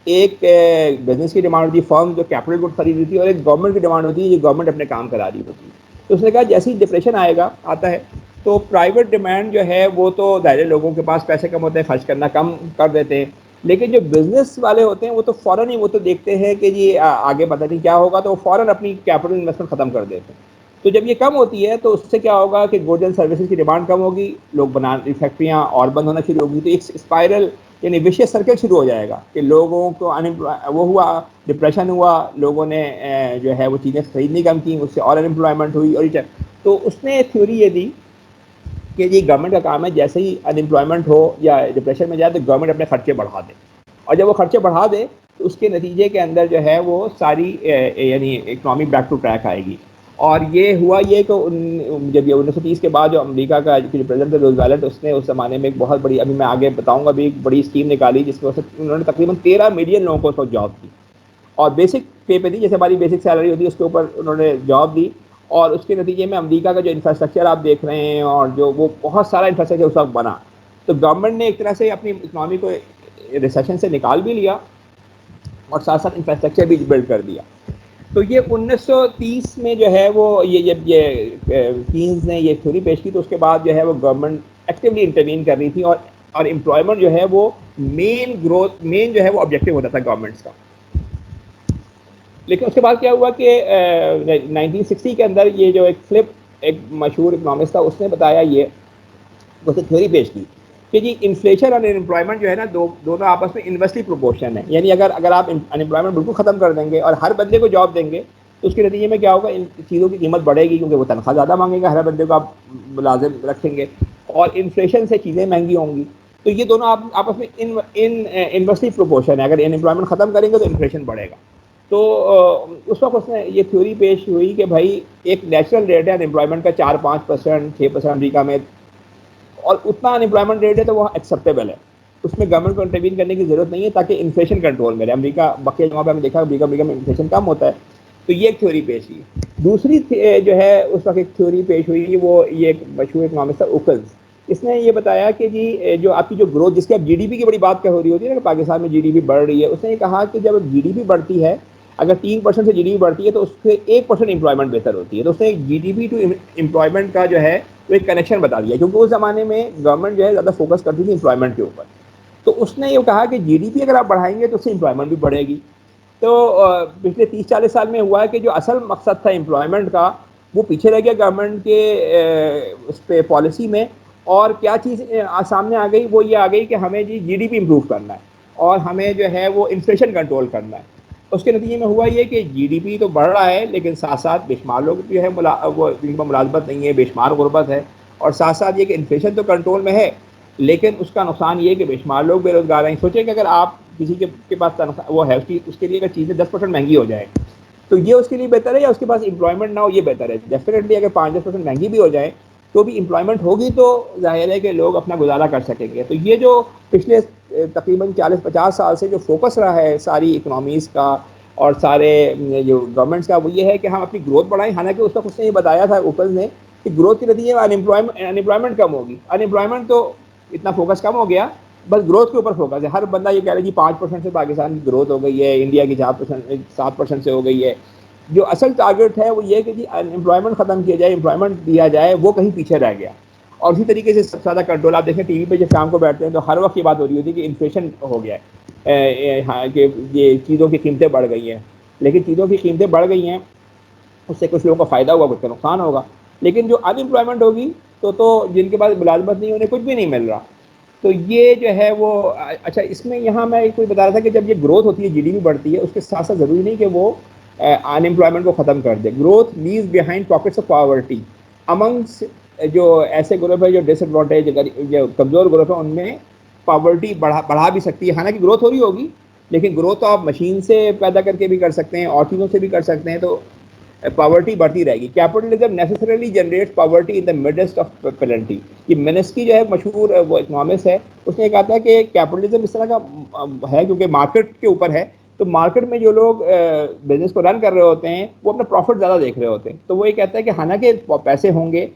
A: ایک بزنس کی ڈیمانڈ ہوتی ہے, فرم جو کیپٹل گڈ خرید رہی ہے, اور ایک گورنمنٹ کی ڈیمانڈ ہوتی ہے جو گورنمنٹ اپنے کام کرا رہی ہوتی ہے. تو اس نے کہا جیسے ہی ڈپریشن آتا ہے تو پرائیویٹ ڈیمانڈ جو ہے وہ تو ظاہر لوگوں کے پاس پیسے کم ہوتے ہیں, خرچ کرنا کم کر دیتے ہیں, لیکن جو بزنس والے ہوتے ہیں وہ تو فوراً ہی وہ تو دیکھتے ہیں کہ جی آگے پتہ نہیں کیا ہوگا, تو وہ فوراً اپنی کیپٹل انویسٹمنٹ ختم کر دیتے ہیں. تو جب یہ کم ہوتی ہے تو اس سے کیا ہوگا کہ گوڈز اینڈ سروسز کی ڈیمانڈ کم ہوگی, لوگ فیکٹریاں اور بند ہونا شروع ہوگی, تو ایک اسپائرل یعنی وشیس سرکل شروع ہو جائے گا کہ لوگوں کو وہ ہوا, ڈپریشن ہوا, لوگوں نے جو ہے وہ چیزیں خریدنی کم کی, اس سے اور انمپلائمنٹ ہوئی. اور تو اس نے تھیوری یہ دی کہ یہ گورنمنٹ کا کام ہے جیسے ہی انمپلائمنٹ ہو یا ڈپریشن میں جائے تو گورنمنٹ اپنے خرچے بڑھا دے, اور جب وہ خرچے بڑھا دے تو اس کے نتیجے کے اندر جو ہے وہ ساری یعنی اکنامی بیک ٹو ٹریک آئے گی. اور یہ ہوا یہ کہ جب یہ 1930 کے بعد جو امریکہ کا جو پریزیڈنٹ روزویلٹ, اس نے اس زمانے میں ایک بہت بڑی, ابھی میں آگے بتاؤں گا, بھی ایک بڑی اسکیم نکالی جس کی وجہ سے انہوں نے تقریباً 13 ملین لوگوں کو جاب دی, اور بیسک پے پہ دی, جیسے ہماری بیسک سیلری ہوتی ہے اس کے اوپر انہوں نے جاب دی. اور اس کے نتیجے میں امریکہ کا جو انفراسٹرکچر آپ دیکھ رہے ہیں, اور جو وہ بہت سارا انفراسٹرکچر اس وقت بنا, تو گورنمنٹ نے ایک طرح سے اپنی اکنامی کو ریسیشن سے نکال بھی لیا اور ساتھ ساتھ انفراسٹرکچر بھی بلڈ کر دیا. تو یہ 1930 میں جو ہے وہ جب یہ کینز نے یہ تھیوری پیش کی, تو اس کے بعد جو ہے وہ گورنمنٹ ایکٹیولی انٹروین کر رہی تھی, اور امپلائمنٹ جو ہے وہ مین گروتھ مین جو ہے وہ آبجیکٹو ہوتا تھا گورنمنٹس کا. لیکن اس کے بعد کیا ہوا کہ 1960 کے اندر یہ جو ایک فلپ, ایک مشہور اکنامسٹ تھا, اس نے بتایا یہ, اس نے تھیوری پیش کی کہ جی انفلیشن اور انمپلائمنٹ جو ہے نا دونوں آپس میں انورسلی پروپورشن ہے. یعنی اگر آپ انمپلائمنٹ بالکل ختم کر دیں گے اور ہر بندے کو جاب دیں گے تو اس کے نتیجے میں کیا ہوگا, ان چیزوں کی قیمت بڑھے گی کیونکہ وہ تنخواہ زیادہ مانگے گا, ہر بندے کو آپ ملازم رکھیں گے, اور انفلیشن سے چیزیں مہنگی ہوں گی. تو یہ دونوں آپس میں انورسلی پروپورشن ہے. اگر انمپلائمنٹ ختم کریں گے تو انفلیشن بڑھے گا. تو اس وقت اس نے یہ تھیوری پیش ہوئی کہ بھائی ایک نیچرل ریٹ ہے انمپلائمنٹ کا 4-5%, 6% امریکہ میں, اور اتنا انمپلائمنٹ ریٹ ہے تو وہ ایکسیپٹیبل ہے. اس میں گورنمنٹ کو انٹروین کرنے کی ضرورت نہیں ہے تاکہ انفلیشن کنٹرول میں رہے. امریکہ باقی جگہوں پہ ہم نے دیکھا امریکہ میں انفلیشن کم ہوتا ہے. تو یہ ایک تھیوری پیش کی. دوسری جو ہے اس وقت ایک تھیوری پیش ہوئی, وہ یہ ایک مشہور اکنامسٹ تھا اوکلز. اس نے یہ بتایا کہ جی جو آپ کی جو گروتھ, جس کی اب جی ڈی پی کی بڑی بات ہو رہی ہوتی ہے نا کہ پاکستان میں جی ڈی پی بڑھ رہی ہے, اس نے یہ کہا کہ جب جی ڈی پی بڑھتی ہے, اگر 3% سے جی ڈی پی بڑھتی ہے تو اس سے 1% امپلائمنٹ بہتر ہوتی ہے. تو اس نے G D P to employment کا جو ہے وہ ایک کنیکشن بتا دیا, کیونکہ اس زمانے میں گورنمنٹ جو ہے زیادہ فوکس کرتی تھی امپلائمنٹ کے اوپر. تو اس نے یہ کہا کہ جی ڈی پی اگر آپ بڑھائیں گے تو اس سے امپلائمنٹ بھی بڑھے گی. تو پچھلے 30-40 سال میں ہوا ہے کہ جو اصل مقصد تھا امپلائمنٹ کا وہ پیچھے رہ گیا گورنمنٹ کے اس پہ پالیسی میں, اور کیا چیز سامنے آ گئی, وہ یہ آ گئی کہ ہمیں جی ڈی پی امپروو کرنا ہے اور ہمیں جو ہے وہ انفلیشن کنٹرول کرنا ہے. اس کے نتیجے میں ہوا یہ کہ جی ڈی پی تو بڑھ رہا ہے, لیکن ساتھ ساتھ بے شمار لوگ جو ہے وہ جن کو ملازمت نہیں ہے, بے شمار غربت ہے, اور ساتھ ساتھ یہ کہ انفلیشن تو کنٹرول میں ہے, لیکن اس کا نقصان یہ ہے کہ بے شمار لوگ بے روزگار ہیں. سوچیں کہ اگر آپ کسی کے پاس وہ ہے اس کے لیے اگر چیزیں 10% مہنگی ہو جائیں تو یہ اس کے لیے بہتر ہے, یا اس کے پاس امپلائمنٹ نہ ہو یہ بہتر ہے. ڈیفینیٹلی اگر 5-10% مہنگی بھی ہو جائے تو بھی امپلائمنٹ ہوگی تو ظاہر ہے کہ لوگ اپنا گزارا کر سکیں گے. تو یہ جو پچھلے تقریباً 40-50 سال سے جو فوکس رہا ہے ساری اکنامیز کا اور سارے جو گورنمنٹس کا, وہ یہ ہے کہ ہم اپنی گروتھ بڑھائیں. حالانکہ اس وقت اس نے یہ بتایا تھا اوپل نے کہ گروتھ کے نتیجے میں انمپلائمنٹ کم ہوگی. انمپلائمنٹ تو اتنا فوکس کم ہو گیا, بس گروتھ کے اوپر فوکس ہے. ہر بندہ یہ کہہ رہا ہے کہ 5% سے پاکستان کی گروتھ ہو گئی ہے, انڈیا کی 7% سے ہو گئی ہے. جو اصل ٹارگیٹ ہے وہ یہ کہ جی امپلائمنٹ ختم کیا جائے, امپلائمنٹ دیا جائے, وہ کہیں پیچھے رہ گیا. اور اسی طریقے سے سب سے زیادہ کنٹرول آپ دیکھیں ٹی وی پہ جب شام کو بیٹھتے ہیں تو ہر وقت یہ بات ہو رہی ہوتی ہے کہ انفلیشن ہو گیا ہے, کہ یہ چیزوں کی قیمتیں بڑھ گئی ہیں. لیکن چیزوں کی قیمتیں بڑھ گئی ہیں, اس سے کچھ لوگوں کا فائدہ ہوگا, کچھ کا نقصان ہوگا. لیکن جو ان امپلائمنٹ ہوگی تو جن کے پاس ملازمت نہیں, انہیں کچھ بھی نہیں مل رہا. تو یہ جو ہے وہ اچھا, اس میں یہاں میں کوئی بتا رہا تھا کہ جب یہ گروتھ ہوتی ہے, جی ڈی پی بڑھتی ہے, اس کے ساتھ ساتھ ضروری نہیں کہ وہ ان امپلائمنٹ کو ختم کر دے. Growth leaves behind pockets of poverty amongst جو ایسے گروپ ہے جو ڈس ایڈوانٹیج, جو کمزور گروپ ہے, ان میں پاورٹی بڑھا بھی سکتی ہے. حالانکہ گروتھ ہو رہی ہوگی, لیکن گروتھ تو آپ مشین سے پیدا کر کے بھی کر سکتے ہیں, اور چیزوں سے بھی کر سکتے ہیں, تو پاورٹی بڑھتی رہے گی. Capitalism necessarily generates poverty in the midst of plenty. یہ منسکی جو ہے مشہور وہ اکنامسٹ ہے, اس نے کہا تھا کہ کیپٹلزم اس طرح کا ہے کیونکہ مارکیٹ کے اوپر ہے, تو مارکیٹ میں جو لوگ بزنس کو رن کر رہے ہوتے ہیں وہ اپنا پروفٹ زیادہ دیکھ رہے ہوتے ہیں. تو وہ یہ کہتا ہے کہ حالانکہ پیسے ہوں گے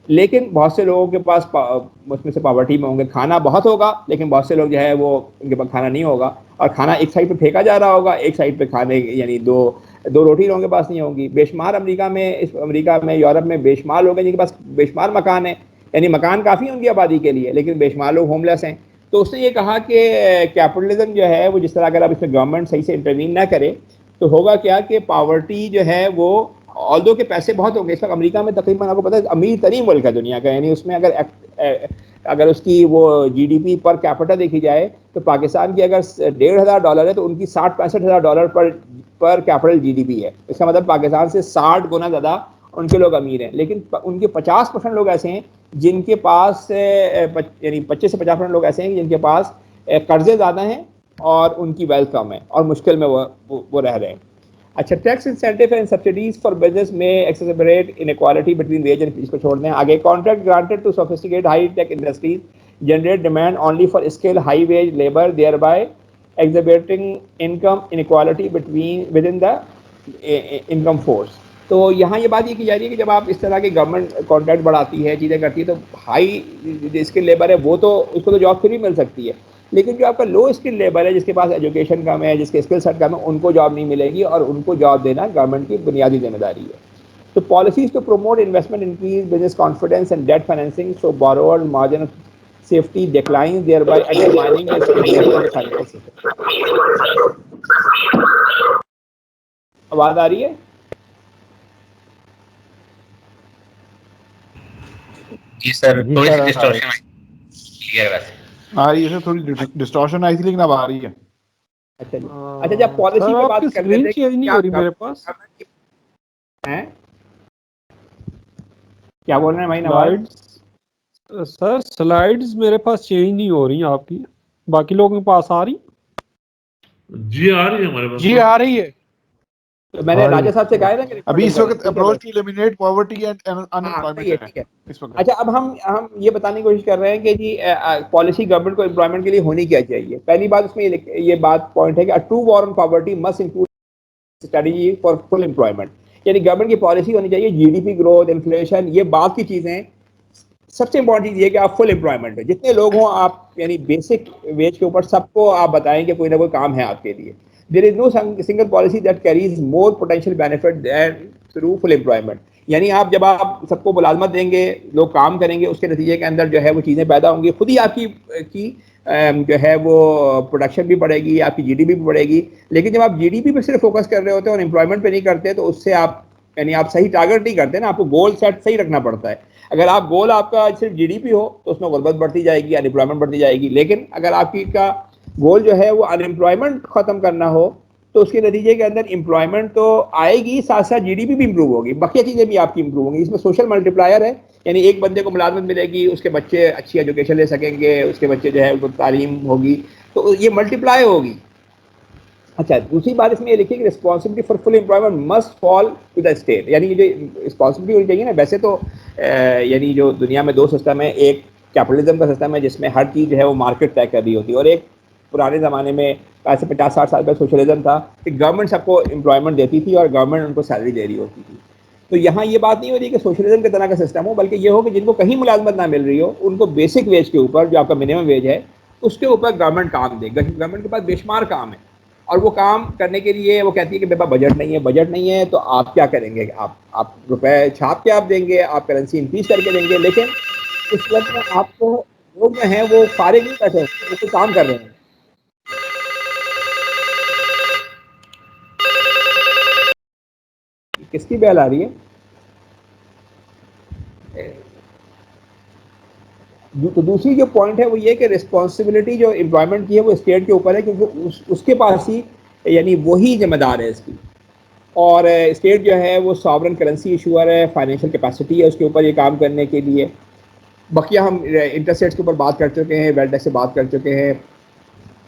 A: لیکن بہت سے لوگوں کے پاس اس میں سے پاورٹی میں ہوں گے، کھانا بہت ہوگا لیکن بہت سے لوگ جو ہے وہ ان کے پاس کھانا نہیں ہوگا، اور کھانا ایک سائڈ پہ پھینکا جا رہا ہوگا، ایک سائڈ پہ کھانے یعنی دو روٹی لوگوں کے پاس نہیں ہوگی. بے شمار امریکہ میں یورپ میں بے شمار لوگ ہیں جن کے پاس بے شمار مکان ہیں، یعنی مکان کافی ہیں ان کی آبادی کے لیے لیکن بے شمار لوگ ہوم لیس ہیں. تو اس نے یہ کہا کہ کیپٹلزم جو ہے وہ جس طرح اگر اب اس میں گورنمنٹ صحیح سے انٹروین نہ کرے تو ہوگا کیا کہ پاورٹی جو ہے وہ آلدو کے پیسے بہت ہوں گے. اس وقت امریکہ میں تقریباً آپ کو پتہ ہے امیر ترین ملک ہے دنیا کا، یعنی اس میں اگر اس کی وہ جی ڈی پی پر کیپٹا دیکھی جائے تو پاکستان کی اگر $1,500 ہے تو ان کی $60-65,000 پر کیپٹل جی ڈی پی ہے. اس کا مطلب پاکستان سے 60 گنا زیادہ ان کے لوگ امیر ہیں، لیکن ان کے 50% لوگ ایسے ہیں جن کے پاس یعنی 25 سے 50% لوگ ایسے ہیں جن کے پاس قرضے زیادہ ہیں اور ان کی ویلتھ کم ہے اور مشکل میں وہ رہ رہے ہیں. اچھا، tax incentive and subsidies for business میں exacerbate inequality between wage and, اس کو چھوڑ دیں. آگے contract granted to sophisticate high tech industries generate demand only for skill high wage labour thereby exacerbating income inequality between within the income force. تو یہاں یہ بات یہ کی جا رہی ہے کہ جب آپ اس طرح کی گورنمنٹ کانٹریکٹ بڑھاتی ہے، چیزیں کرتی ہے، تو ہائی اسکل لیبر ہے وہ تو اس کو تو جاب فری مل سکتی ہے، لیکن جو آپ کا لو اسکل لیبر ہے جس کے پاس ایجوکیشن کم ہے، جس کے اسکل سیٹ کم ہے، ان کو جاب نہیں ملے گی، اور ان کو جاب دینا گورنمنٹ کی بنیادی ذمہ داری ہے. تو policies to promote investment increase business confidence and debt financing so borrower margin of safety decline thereby undermining the stability of the financial system. آواز آ رہی ہے؟
B: جی سر، تھوڑی سی ڈسٹورشن
C: آ رہی ہے، تھوڑی ڈسٹورشن آئی تھی لیکن اب آ رہی ہے.
A: اچھا جی. اچھا، جب پالیسی پہ بات کر لیتے ہیں
D: نہیں ہو رہی میرے پاس
A: کیا بول رہے ہیں بھائی نواز؟
D: سر سلائیڈز میرے پاس چینج نہیں ہو رہی آپ کی، باقی لوگوں کے پاس آ رہی؟
B: جی آ رہی ہے ہمارے پاس.
C: جی آ رہی ہے.
A: تو میں نے راجا صاحب سے کہا ہے نا کہ
C: ابھی اس وقت approach to eliminate poverty and unemployment ہے
A: ٹھیک ہے.
C: اس وقت.
A: اچھا، اب ہم یہ بتانے کی کوشش کر رہے ہیں کہ جی پالیسی گورنمنٹ کو امپلائمنٹ کے لیے ہونی کیا چاہیے. پہلی بات اس میں یہ بات پوائنٹ ہے کہ true war on poverty must include strategy for full employment. یعنی گورنمنٹ کی پالیسی ہونی چاہیے G D P growth, inflation, یہ بات کی چیزیں. سب سے امپورٹنٹ چیز یہ کہ آپ فل امپلائمنٹ ہے، جتنے لوگ ہوں آپ یعنی بیسک ویج کے اوپر سب کو آپ بتائیں کہ کوئی نہ کوئی کام ہے آپ کے لیے. There is no single policy that carries more potential benefit than through full employment. یعنی آپ جب آپ سب کو ملازمت دیں گے، لوگ کام کریں گے، اس کے نتیجے کے اندر جو ہے وہ چیزیں پیدا ہوں گی، خود ہی آپ کی جو ہے وہ پروڈکشن بھی بڑھے گی، آپ کی جی ڈی پی بھی بڑھے گی. لیکن جب آپ جی ڈی پی پہ صرف فوکس کر رہے ہوتے ہیں اور امپلائمنٹ پہ نہیں کرتے تو اس سے آپ یعنی آپ صحیح ٹارگیٹ نہیں کرتے نا، آپ کو گول سیٹ صحیح رکھنا پڑتا ہے. اگر آپ گول آپ کا صرف جی ڈی پی ہو تو اس میں غربت بڑھتی جائے گی، ان امپلائمنٹ بڑھتی جائے گی. لیکن اگر آپ کی کا گول جو ہے وہ ان امپلائمنٹ ختم کرنا ہو تو اس کے نتیجے کے اندر امپلائمنٹ تو آئے گی، ساتھ ساتھ جی ڈی پی بھی امپروو ہوگی، بقیہ چیزیں بھی آپ کی امپروو ہوں گی. اس میں سوشل ملٹی پلائر ہے، یعنی ایک بندے کو ملازمت ملے گی، اس کے بچے اچھی ایجوکیشن لے سکیں گے، اس کے بچے جو ہے ان کو تعلیم ہوگی، تو یہ ملٹی پلائی ہوگی. اچھا، دوسری بات اس میں یہ لکھی کہ responsibility for full employment must fall to the state. یعنی یہ جو رسپانسبلٹی ہونی چاہیے نا، ویسے تو یعنی جو دنیا میں دو سسٹم ہے، ایک کیپٹلزم کا سسٹم ہے جس میں ہر چیز جو ہے وہ مارکیٹ طے کر رہی ہوتی ہے، اور ایک پرانے زمانے میں ایسے 50-60 سال پہ سوشلزم تھا کہ گورنمنٹ سب کو امپلائمنٹ دیتی تھی اور گورنمنٹ ان کو سیلری دے رہی ہوتی تھی. تو یہاں یہ بات نہیں ہو رہی کہ سوشلزم کے طرح کا سسٹم ہو، بلکہ یہ ہو کہ جن کو کہیں ملازمت نہ مل رہی ہو ان کو بیسک ویج کے اوپر، جو آپ کا منیمم ویج ہے، اس کے اوپر گورنمنٹ کام دے. گورنمنٹ کے پاس بے شمار کام ہے اور وہ کام کرنے کے لیے وہ کہتی ہے کہ میرے پاس بجٹ نہیں ہے تو آپ کیا کریں گے؟ آپ روپے چھاپ کے آپ دیں گے، آپ کرنسی انکریز کر کے دیں گے، لیکن اس وقت میں آپ کو لوگ جو ہیں وہ فارغ نہیں بیٹھے، وہ کوئی کام کر رہے ہیں. کس کی بیل آ رہی ہے؟ تو دوسری جو پوائنٹ ہے وہ یہ کہ رسپانسبلٹی جو امپلائمنٹ کی ہے وہ اسٹیٹ کے اوپر ہے، کیونکہ اس کے پاس ہی یعنی وہی ذمہ دار ہے اس کی. اور اسٹیٹ جو ہے وہ ساورن کرنسی ایشوئر ہے، فائنینشیل کیپیسٹی ہے اس کے اوپر یہ کام کرنے کے لیے. بقیہ ہم انٹرسٹ ریٹس کے اوپر بات کر چکے ہیں، ویلتھ ٹیکس سے بات کر چکے ہیں.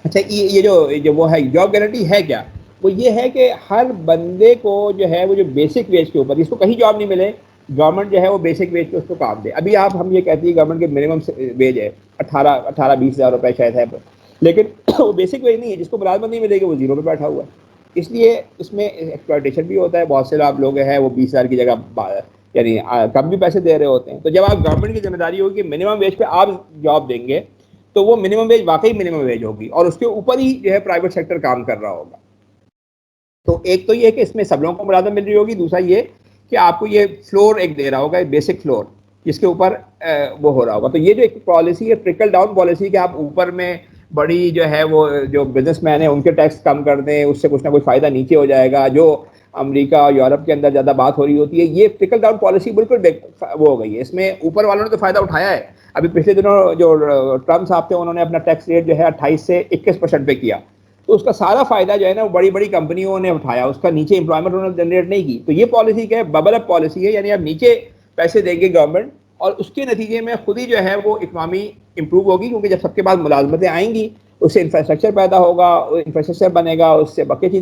A: اچھا، یہ جو وہ ہے جاب گارنٹی ہے کیا؟ وہ یہ ہے کہ ہر بندے کو جو ہے وہ جو بیسک ویج کے اوپر، جس کو کہیں جاب نہیں ملے، گورنمنٹ جو ہے وہ بیسک ویج پہ اس کو کام دے. ابھی ہم یہ کہتی ہے گورنمنٹ کے منیمم ویج ہے 18-20 ہزار روپے شاید ہے، لیکن وہ بیسک ویج نہیں ہے. جس کو ملازمت نہیں ملے گی وہ زیرو پہ بیٹھا ہوا ہے. اس لیے اس میں ایکسپلائٹیشن بھی ہوتا ہے. بہت سے لوگ ہیں وہ 20 ہزار کی جگہ یعنی کم بھی پیسے دے رہے ہوتے ہیں. تو جب آپ گورنمنٹ کی ذمہ داری ہوگی کہ منیمم ویج پہ آپ جاب دیں گے تو وہ منیمم ویج واقعی منیمم ویج ہوگی اور اس کے اوپر ہی جو ہے پرائیویٹ سیکٹر کام کر رہا ہوگا. تو ایک تو یہ کہ اس میں سب لوگوں کو ملازمت مل رہی ہوگی, دوسرا یہ کہ آپ کو یہ فلور ایک دے رہا ہوگا, بیسک فلور جس کے اوپر وہ ہو رہا ہوگا. تو یہ جو ایک پالیسی ہے ٹرکل ڈاؤن پالیسی کہ آپ اوپر میں بڑی جو ہے وہ جو بزنس مین ہیں ان کے ٹیکس کم کر دیں, اس سے کچھ نہ کچھ فائدہ نیچے ہو جائے گا. جو امریکہ اور یورپ کے اندر زیادہ بات ہو رہی ہوتی ہے, یہ ٹرکل ڈاؤن پالیسی بالکل وہ ہو گئی ہے. اس میں اوپر والوں نے تو فائدہ اٹھایا ہے. ابھی پچھلے دنوں جو ٹرمپ صاحب تھے انہوں نے اپنا ٹیکس ریٹ جو ہے 28 سے 21% پہ کیا, تو اس کا سارا فائدہ جو ہے نا وہ بڑی بڑی کمپنیوں نے اٹھایا, اس کا نیچے امپلائمنٹ انہوں نے جنریٹ نہیں کی. تو یہ پالیسی کیا ہے, ببل اپ پالیسی ہے, یعنی اب نیچے پیسے دے گی گورنمنٹ اور اس کے نتیجے میں خود ہی جو ہے وہ اکنامی امپروو ہوگی, کیونکہ جب سب کے پاس ملازمتیں آئیں گی اس سے انفراسٹرکچر پیدا ہوگا, انفراسٹرکچر بنے گا, اس سے باقی چیز